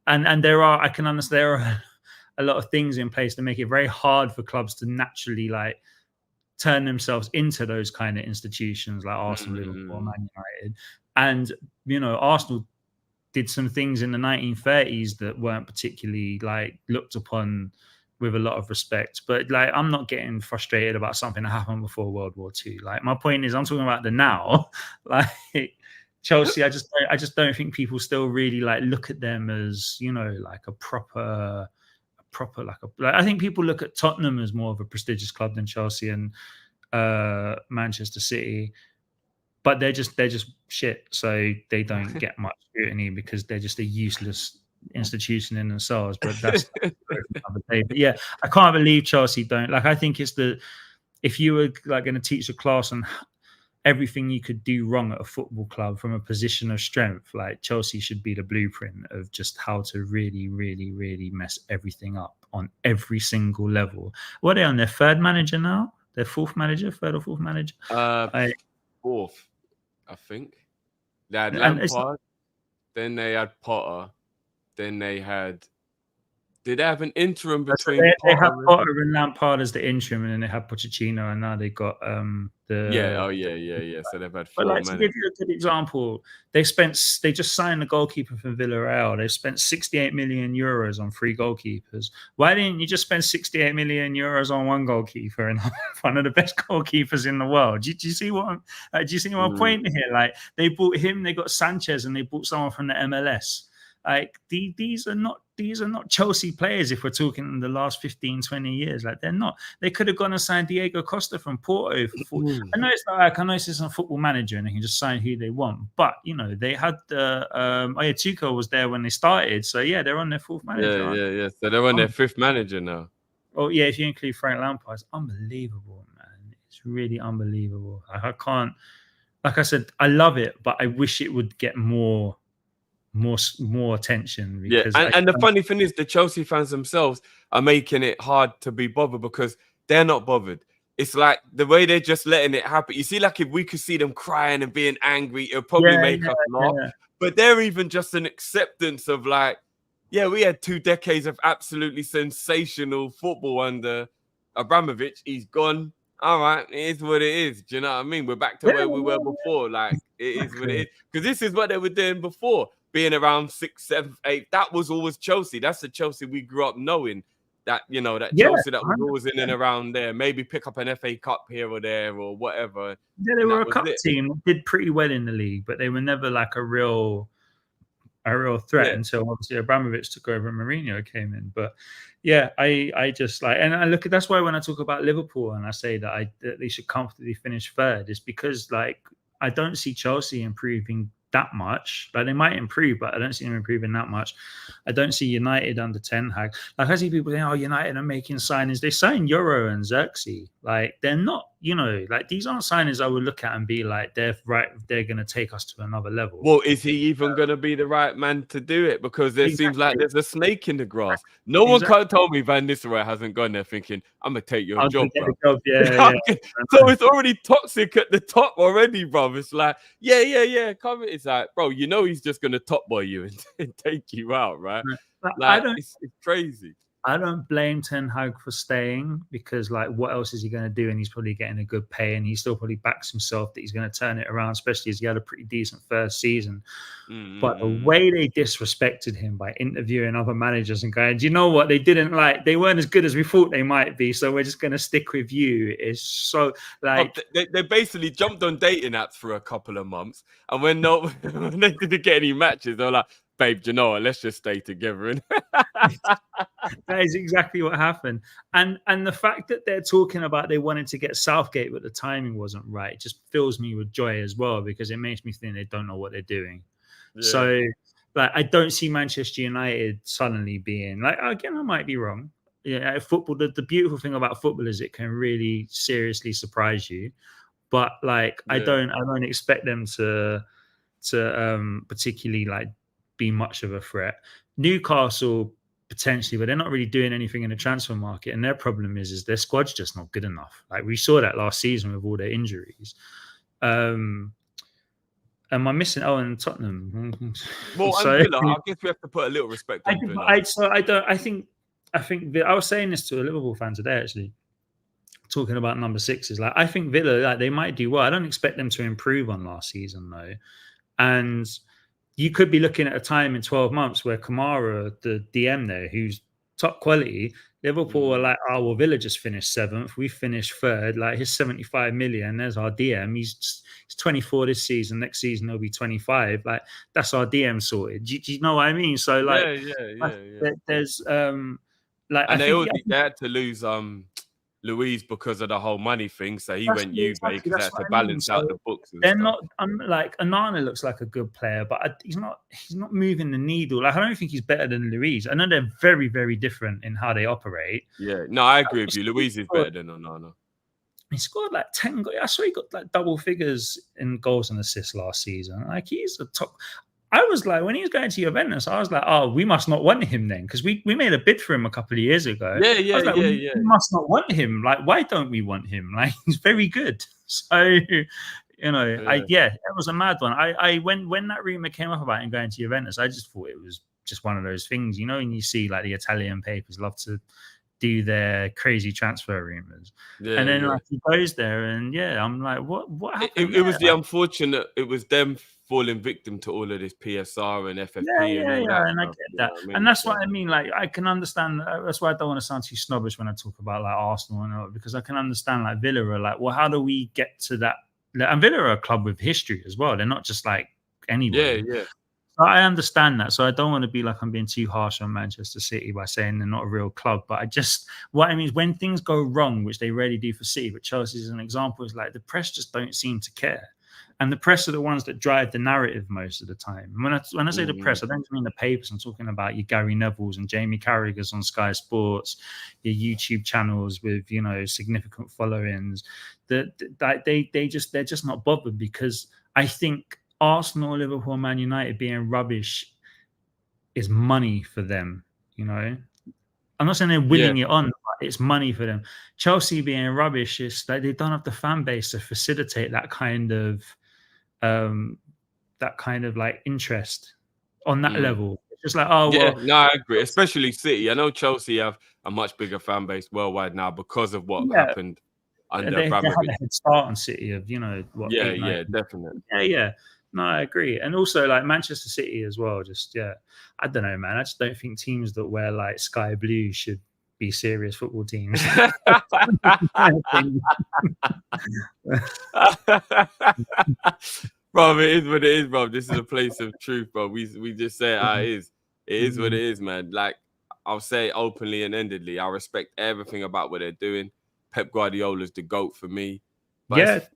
and there are, I can understand, there are a lot of things in place to make it very hard for clubs to naturally like turn themselves into those kind of institutions like Arsenal, Liverpool, Man United. And, you know, Arsenal did some things in the 1930s that weren't particularly like looked upon with a lot of respect. But like, I'm not getting frustrated about something that happened before World War II. Like, my point is, I'm talking about the now. Like Chelsea, I just don't think people still really like look at them as, you know, like a proper like I think people look at Tottenham as more of a prestigious club than Chelsea and Manchester City, but they're just shit, so they don't get much scrutiny because they're just a useless institution in themselves. But that's another day. But yeah, I can't believe Chelsea don't like. I think it's if you were like going to teach a class on everything you could do wrong at a football club from a position of strength, like Chelsea should be the blueprint of just how to really, really, really mess everything up on every single level. What are they on their third manager now? Their third or fourth manager? Fourth, I think. They had Lampard, then they had Potter, then they had. Did they have an interim between? They had Potter and Lampard as the interim, and then they had Pochettino, and now they got the. Yeah. So they've had 4 managers. To give you a good example, they just signed a goalkeeper from Villarreal. They spent 68 million euros on 3 goalkeepers. Why didn't you just spend 68 million euros on 1 goalkeeper and one of the best goalkeepers in the world? Do you see what? Do you see my point here? Like, they bought him, they got Sanchez, and they bought someone from the MLS. Like, these are not Chelsea players if we're talking in the last 15, 20 years. Like, they're not. They could have gone and signed Diego Costa from Porto. I know it's not like, I know it's a football manager and they can just sign who they want. But, you know, they had Tuchel was there when they started. So, yeah, they're on their 4th manager. Yeah. So they're on their 5th manager now. Oh, yeah, if you include Frank Lampard, it's unbelievable, man. It's really unbelievable. I can't, like I said, I love it, but I wish it would get more attention. Because and the funny thing is, the Chelsea fans themselves are making it hard to be bothered because they're not bothered. It's like the way they're just letting it happen. You see, like, if we could see them crying and being angry, it'll probably make us laugh. Yeah. But they're even just an acceptance of, like, yeah, we had 2 decades of absolutely sensational football under Abramovich. He's gone. All right, it is what it is. Do you know what I mean? We're back to where we were before. Like, it is what it is. Because this is what they were doing before. Being around 6th, 7th, 8th, that was always Chelsea. That's the Chelsea we grew up knowing. That, you know, that Chelsea that was always in and around there. Maybe pick up an FA Cup here or there or whatever. Yeah, they were a cup team. Did pretty well in the league, but they were never like a real threat until obviously Abramovich took over and Mourinho came in. But yeah, I just like, and I look at, that's why when I talk about Liverpool and I say that they should comfortably finish 3rd, is because, like, I don't see Chelsea improving that much. Like, they might improve, but I don't see them improving that much. I don't see United under Ten Hag. Like, I see people saying, "Oh, United are making signings." They signed Euro and Xerxes. Like, they're not, you know, like, these aren't signings I would look at and be like, they're going to take us to another level. Well, is he even going to be the right man to do it? Because there seems like there's a snake in the grass. No one can't tell me Van Nistelrooy hasn't gone there thinking, "I'm going to take your job, bro." Yeah. So it's already toxic at the top already, bro. It's like, yeah. Come. It's like, bro, you know he's just going to top boy you and take you out, right? Like, it's crazy. I don't blame Ten Hag for staying because, like, what else is he going to do? And he's probably getting a good pay, and he still probably backs himself that he's going to turn it around, especially as he had a pretty decent first season. But the way they disrespected him by interviewing other managers and going, "Do you know what? They weren't as good as we thought they might be, so we're just going to stick with you," is so, like... They basically jumped on dating apps for a couple of months, and when they didn't get any matches, they're like, "Babe, do you know what? Let's just stay together." That is exactly what happened. And the fact that they're talking about they wanted to get Southgate, but the timing wasn't right, just fills me with joy as well, because it makes me think they don't know what they're doing. Yeah. So, like, I don't see Manchester United suddenly being like, again, I might be wrong. Yeah, football. The beautiful thing about football is it can really seriously surprise you. But, like, I don't expect them to particularly, like, be much of a threat. Newcastle potentially, but they're not really doing anything in the transfer market, and their problem is their squad's just not good enough. Like, we saw that last season with all their injuries. Am I missing? Oh, and Tottenham. Well, I guess we have to put a little respect on Villa. I think I was saying this to a Liverpool fan today, actually, talking about number 6 is, like, I think Villa, like, they might do well. I don't expect them to improve on last season though, and you could be looking at a time in 12 months where Kamara, the DM there, who's top quality, Liverpool are like, oh, well, Villa just finished 7th. We finished 3rd. Like, he's 75 million. There's our DM. He's 24 this season. Next season, he'll be 25. Like, that's our DM sorted. Do you know what I mean? So, like, there's, like, and they had to lose Luis because of the whole money thing, so he went Juve because they had to balance out the books. And they're stuff. not like Onana looks like a good player, but he's not moving the needle. Like, I don't think he's better than Luis. I know they're very, very different in how they operate. Yeah, no, I agree with you. Luis is better than Onana. He scored like 10 goals. I saw he got like double figures in goals and assists last season. Like, he's a top. I was like, when he was going to Juventus, I was like, oh, we must not want him then, because we made a bid for him a couple of years ago. We must not want him. Like, why don't we want him? Like, he's very good. So, you know, it was a mad one. When that rumor came up about him going to Juventus, I just thought it was just one of those things, you know, and you see like the Italian papers love to do their crazy transfer rumors, and then like he goes there, and I'm like, what happened? It was the unfortunate. It was them falling victim to all of this PSR and FFP and all that. And I get that, and that's what I mean. Like, I can understand. That's why I don't want to sound too snobbish when I talk about like Arsenal and all, because I can understand like Villa are like, well, how do we get to that? And Villa are a club with history as well. They're not just like anybody. Yeah. I understand that, so I don't want to be like I'm being too harsh on Manchester City by saying they're not a real club. But what I mean is, when things go wrong, which they rarely do for City, but Chelsea is an example, is like the press just don't seem to care, and the press are the ones that drive the narrative most of the time. When I say the press, I don't mean the papers. I'm talking about your Gary Nevilles and Jamie Carragher's on Sky Sports, your YouTube channels with significant followings. They're just not bothered, because I think Arsenal, Liverpool, Man United being rubbish is money for them. You know, I'm not saying they're winning it on, but it's money for them. Chelsea being rubbish is like they don't have the fan base to facilitate that kind of like interest on that level. It's just like, I agree. Especially City. I know Chelsea have a much bigger fan base worldwide now because of what happened under Abramovich. They had a head start on City of definitely. Yeah. No, I agree. And also like Manchester City as well. Just, I don't know, man. I just don't think teams that wear like sky blue should be serious football teams. Bro, it is what it is, bro. This is a place of truth, bro. We just say it how it is. It is what it is, man. Like, I'll say it openly and endedly. I respect everything about what they're doing. Pep Guardiola's the GOAT for me. But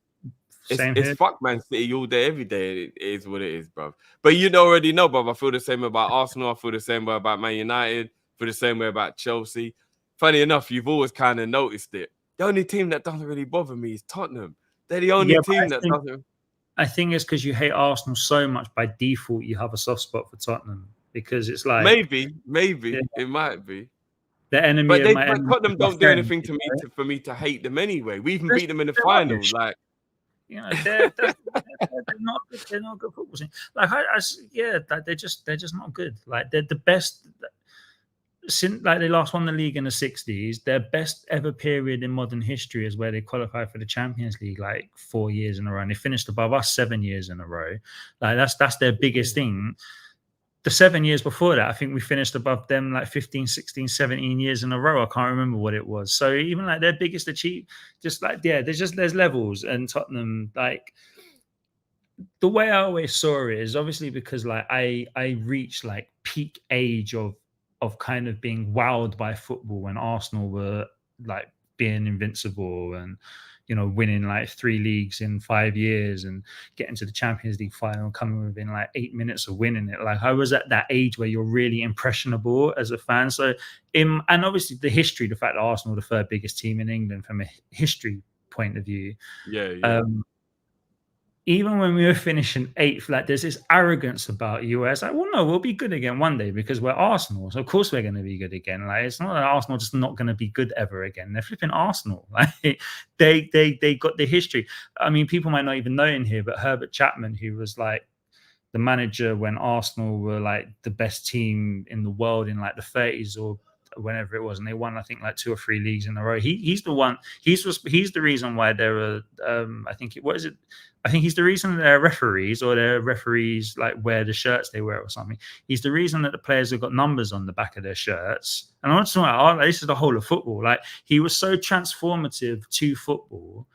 it's fuck Man City all day, every day. It is what it is, bro. But you already know, bro. I feel the same way about Arsenal. I feel the same way about Man United. I feel the same way about Chelsea. Funny enough, you've always kind of noticed it. The only team that doesn't really bother me is Tottenham. They're the only team that doesn't. I think it's because you hate Arsenal so much, by default you have a soft spot for Tottenham, because it's like maybe it might be the enemy. But Tottenham don't do anything to me for me to hate them anyway. We even beat them in the final. Like, they're not good. They're not a good football team. Like they're just not good. Like, they're the best since like they last won the league in the 60s. Their best ever period in modern history is where they qualified for the Champions League like 4 years in a row, and they finished above us 7 years in a row. Like, that's their biggest thing. The 7 years before that, I think we finished above them like 15, 16, 17 years in a row. I can't remember what it was. So even like their biggest achievement, just like, there's levels. And Tottenham, like, the way I always saw it is obviously because like I reached like peak age of kind of being wowed by football when Arsenal were like being invincible and, winning like 3 leagues in 5 years and getting to the Champions League final and coming within like 8 minutes of winning it. Like, I was at that age where you're really impressionable as a fan. So, and obviously the history, the fact that Arsenal are the 3rd biggest team in England from a history point of view. Even when we were finishing 8th, like, there's this arrogance about you where it's like, well, no, we'll be good again one day because we're Arsenal. So of course we're going to be good again. Like, it's not that Arsenal just not going to be good ever again. They're flipping Arsenal. Like, they got the history. I mean, people might not even know in here, but Herbert Chapman, who was like the manager when Arsenal were like the best team in the world in like the 30s or whenever it was, and they won, I think, like 2 or 3 leagues in a row. He's the one. He's the reason why there are. I think what is it? I think he's the reason they're referees, or they're referees like wear the shirts they wear or something. He's the reason that the players have got numbers on the back of their shirts. And I'm not talking about, this is the whole of football. Like, he was so transformative to football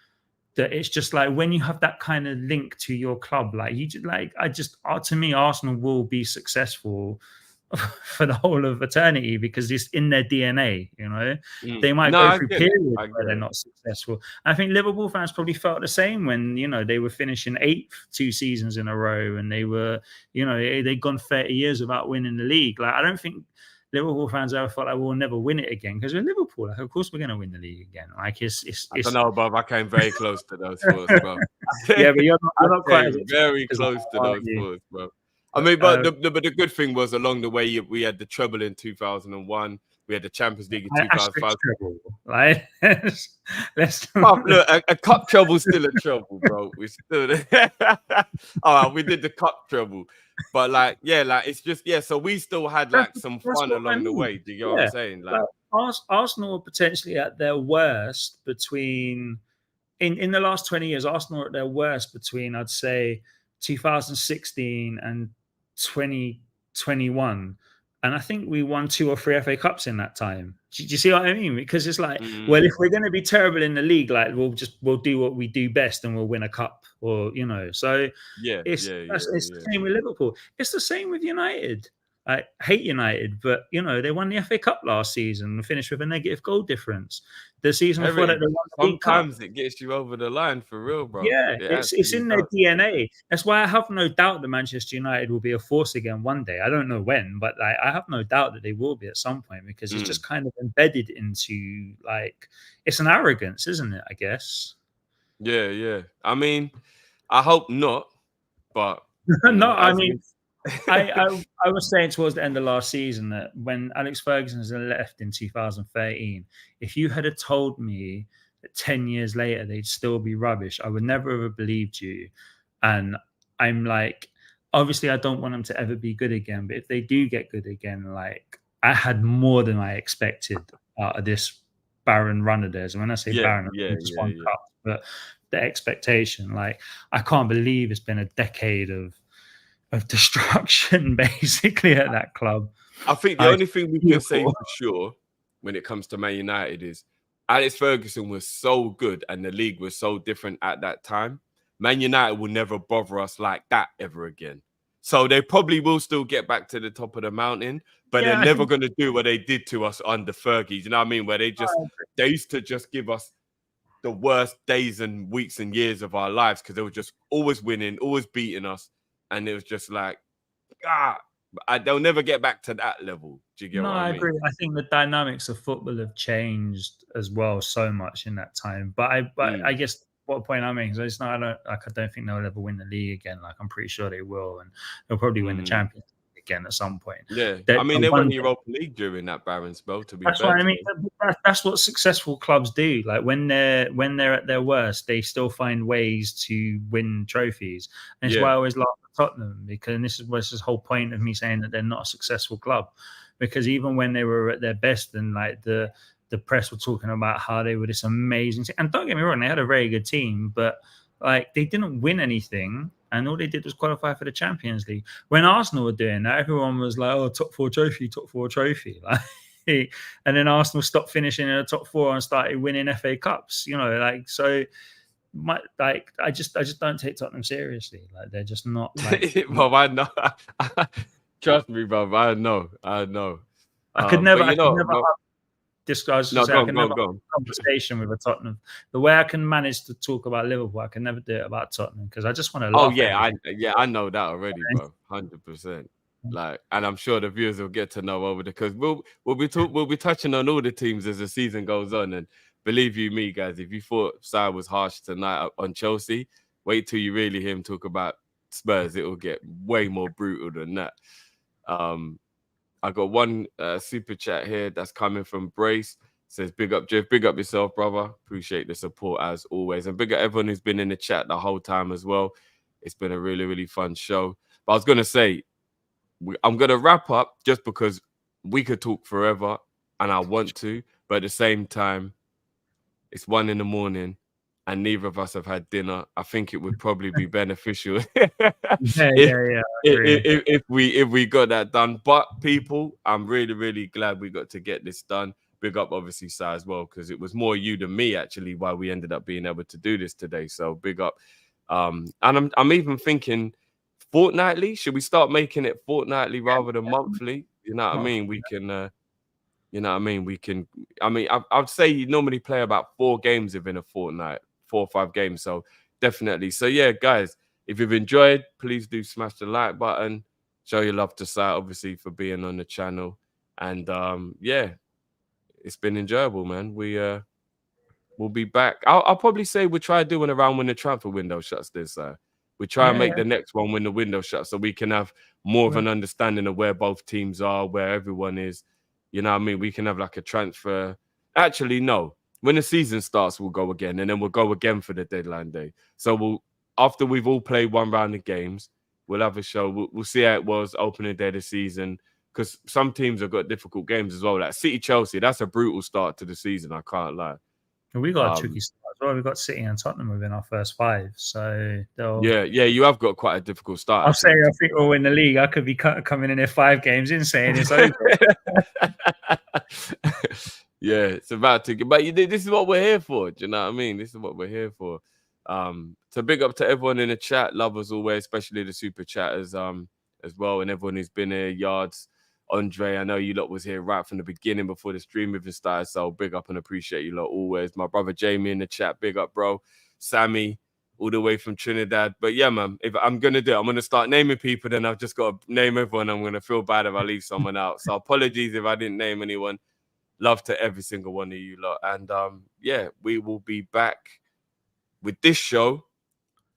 that it's just like, when you have that kind of link to your club, like, you just like, to me, Arsenal will be successful for the whole of eternity, because it's in their DNA. They might go through periods where they're not successful. I think Liverpool fans probably felt the same when they were finishing 8th 2 seasons in a row, and they were they'd gone 30 years without winning the league. Like, I don't think Liverpool fans ever thought, like, we'll never win it again, because we're Liverpool. Like, of course we're going to win the league again. Like, it's I don't know, Bob. I came very close to those thoughts, bro. Yeah, but you're not quite very close to those thoughts, bro. I mean, but the good thing was, along the way, we had the treble in 2001. We had the Champions League in 2005. Like, look, a cup treble still a treble, bro. We still, we did the cup treble, but like, it's just, so we still had like some fun along the way. Do you know what I'm saying? Like, Arsenal were potentially at their worst between in the last 20 years. Arsenal were at their worst between, I'd say, 2016 and 2021, and I think we won 2 or 3 FA Cups in that time. Do you see what I mean? Because it's like, well, if we're going to be terrible in the league, like, we'll do what we do best and we'll win a cup, or So it's the same with Liverpool. It's the same with United. I hate United, but they won the FA Cup last season and finished with a negative goal difference. The season before that, they won the League Cup. Sometimes it gets you over the line, for real, bro. Yeah, it's in their DNA. That's why I have no doubt that Manchester United will be a force again one day. I don't know when, but I have no doubt that they will be at some point, because it's just kind of embedded into, like, it's an arrogance, isn't it? I guess. Yeah. I mean, I hope not, but no, I mean. I was saying towards the end of last season that when Alex Ferguson left in 2013, if you had told me that 10 years later they'd still be rubbish, I would never have believed you. And I'm like, obviously I don't want them to ever be good again, but if they do get good again, like, I had more than I expected out of this barren run of theirs. And when I say barren, just one cup, but the expectation, like, I can't believe it's been a decade of destruction, basically, at that club. I think the only thing we can say for sure when it comes to Man United is Alex Ferguson was so good and the league was so different at that time. Man United will never bother us like that ever again. So they probably will still get back to the top of the mountain, but they're never going to do what they did to us under Fergie. You know what I mean? Where they used to just give us the worst days and weeks and years of our lives, because they were just always winning, always beating us. And it was just like, they'll never get back to that level. Do you get what I mean? I agree. I think the dynamics of football have changed as well so much in that time. But I guess what point I'm making is I don't think they'll ever win the league again. Like, I'm pretty sure they will, and they'll probably win the Champions League again at some point. Yeah, I mean, they won the Europa League during that barren spell. That's what I mean. That's what successful clubs do. Like, when they're at their worst, they still find ways to win trophies. And it's why I always laugh at Tottenham, because this is the whole point of me saying that they're not a successful club. Because even when they were at their best, and like the press were talking about how they were this amazing team, and don't get me wrong, they had a very good team, but like, they didn't win anything. And all they did was qualify for the Champions League. When Arsenal were doing that, everyone was like, "Oh, top four trophy." Like, and then Arsenal stopped finishing in the top 4 and started winning FA Cups. Like, so, I just don't take Tottenham seriously. Like, they're just not. Like, well, I know. Trust me, bro. I know. I could never. Go on. Conversation with a Tottenham. The way I can manage to talk about Liverpool, I can never do it about Tottenham, because I just want to laugh. I know that already, bro. 100%. Like, and I'm sure the viewers will get to know over there, because we'll be touching on all the teams as the season goes on. And believe you me, guys, if you thought Si was harsh tonight on Chelsea, wait till you really hear him talk about Spurs. It will get way more brutal than that. I got one super chat here that's coming from Brace. Says, big up, Jeff. Big up yourself, brother. Appreciate the support as always. And big up everyone who's been in the chat the whole time as well. It's been a really, really fun show. But I was going to say, I'm going to wrap up, just because we could talk forever. and I want to, but at the same time, it's 1 a.m. and neither of us have had dinner. I think it would probably be beneficial Yeah. if we got that done. But people, I'm really, really glad we got to get this done. Big up, obviously, Si as well, because it was more you than me actually why we ended up being able to do this today. So big up. And I'm even thinking fortnightly. Should we start making it fortnightly rather than monthly? You know what I mean? We can. You know what I mean? We can. I mean, I'd say you normally play about 4 games within a fortnight, 4 or 5 games. So definitely. So yeah, guys, if you've enjoyed, please do smash the like button. Show your love to Sai, obviously, for being on the channel. And yeah, it's been enjoyable, man. We'll be back. I'll probably say we'll try doing around when the transfer window shuts this. We try and make the next one when the window shuts so we can have more of an understanding of where both teams are, where everyone is. You know what I mean? We can have like a transfer. Actually, no. When the season starts, we'll go again. And then we'll go again for the deadline day. So after we've all played one round of games, we'll have a show. We'll see how it was opening day of the season. Because some teams have got difficult games as well. Like City Chelsea, that's a brutal start to the season. I can't lie. We got a tricky start as well. We got City and Tottenham within our first 5. So yeah, you have got quite a difficult start. I'll say I think we'll win the league. I could be coming in here 5 games in saying it's over. Yeah, it's about to get. But this is what we're here for. Do you know what I mean? This is what we're here for. So big up to everyone in the chat. Love as always, especially the super chatters as well, and everyone who's been here. Yards, Andre, I know you lot was here right from the beginning before the stream even started. So big up and appreciate you lot always. My brother Jamie in the chat. Big up, bro. Sammy, all the way from Trinidad. But yeah, man, if I'm going to do it, I'm going to start naming people. Then I've just got to name everyone. I'm going to feel bad if I leave someone out. So apologies if I didn't name anyone. Love to every single one of you lot. And yeah, we will be back with this show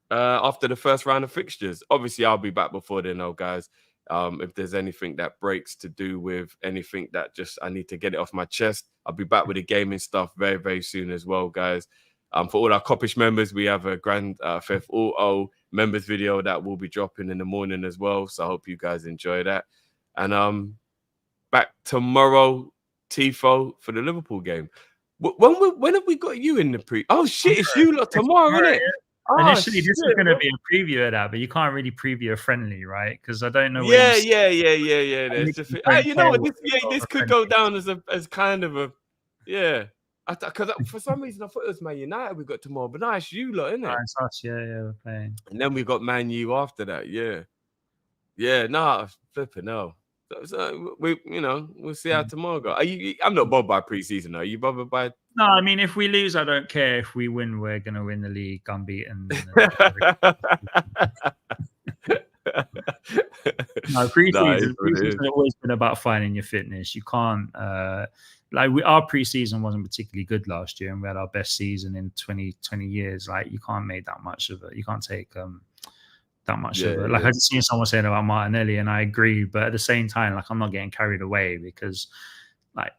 after the first round of fixtures. Obviously, I'll be back before then, though, guys. If there's anything that breaks to do with anything that just I need to get it off my chest, I'll be back with the gaming stuff very, very soon as well, guys. For all our KOP-ISH members, we have a Grand Theft Auto members video that will be dropping in the morning as well. So I hope you guys enjoy that. And back tomorrow, Tifo, for the Liverpool game. When have we got you in the pre? Oh shit, it's you lot tomorrow, isn't it? Initially, this is going to be a preview of that, but you can't really preview a friendly, right? Because I don't know. Yeah. You know what? This could go down as kind of a Because for some reason I thought it was Man United we got tomorrow, but no, it's you lot, isn't it? It's us, yeah, we're playing. And then we got Man U after that, yeah. Nah, flipping hell. So we'll see how tomorrow goes. I'm not bothered by preseason. Are you bothered by? No, I mean, if we lose, I don't care. If we win, we're gonna win the league unbeaten. No, preseason has always been about finding your fitness. You can't our preseason wasn't particularly good last year, and we had our best season in 20 years. Like, you can't make that much of it. You can't take that much of it. Like, I just seen someone saying about Martinelli, and I agree, but at the same time, like, I'm not getting carried away because, like,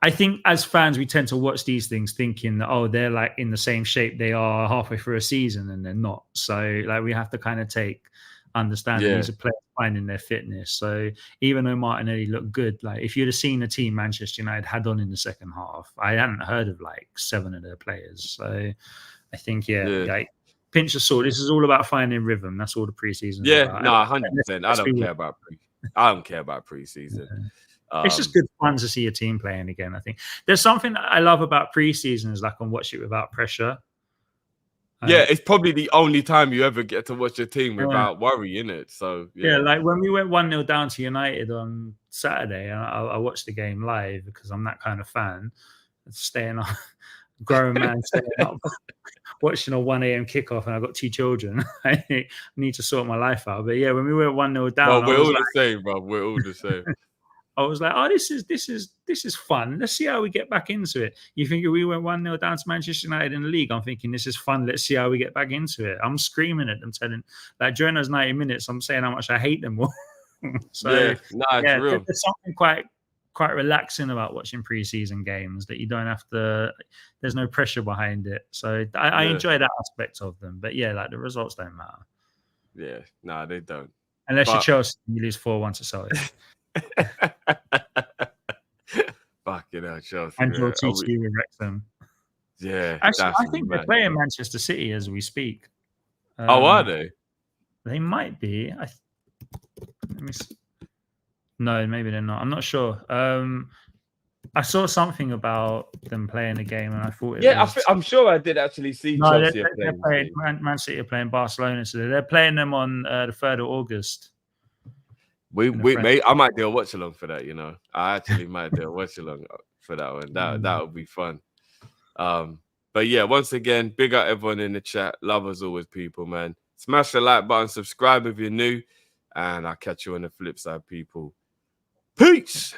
I think as fans we tend to watch these things thinking that, oh, they're like in the same shape they are halfway through a season, and they're not. So like, we have to kind of understand these are players finding their fitness. So even though Martinelli looked good, like, if you'd have seen the team Manchester United had on in the second half, I hadn't heard of like 7 of their players. So I think like, pinch of salt. This is all about finding rhythm. That's all the preseason. Yeah, no, 100%. I don't care about preseason. It's just good fun to see a team playing again. I think there's something that I love about preseason is, like, I can watch it without pressure. Yeah, it's probably the only time you ever get to watch your team without worry, innit? So yeah, like when we went 1-0 down to United on Saturday, I watched the game live because I'm that kind of fan. Staying up, grown man staying up, watching a 1 a.m. kickoff, and I've got 2 children. I need to sort my life out. But yeah, when we went 1-0 down, well, we're all the same, bro. We're all the same. I was like, oh, this is fun. Let's see how we get back into it. You think we went 1-0 down to Manchester United in the league? I'm thinking this is fun. Let's see how we get back into it. I'm screaming at them, telling, like, during those 90 minutes, I'm saying how much I hate them all. So there's something quite relaxing about watching preseason games that you don't have to. There's no pressure behind it. So I enjoy that aspect of them. But yeah, like, the results don't matter. Yeah, no, they don't. Unless you're Chelsea, you lose 4-1 to Celtic. Fucking hell, Chelsea. And draw Man. 2-2 with Wrexham. Yeah, Actually, that's I think they're mad. playing Manchester City as we speak. Oh, are they? They might be. Let me see. No, maybe they're not. I'm not sure. I saw something about them playing a game, and I thought it Yeah, was. I'm sure I did actually see No, Chelsea they're playing. Man City are playing Barcelona, so they're playing them on the 3rd of August. I might do a watch along for that. You know, I actually might do a watch along for that one. That would be fun. But yeah, once again, big up everyone in the chat. Love as always, people, man. Smash the like button, subscribe if you're new, and I'll catch you on the flip side, people. Peace.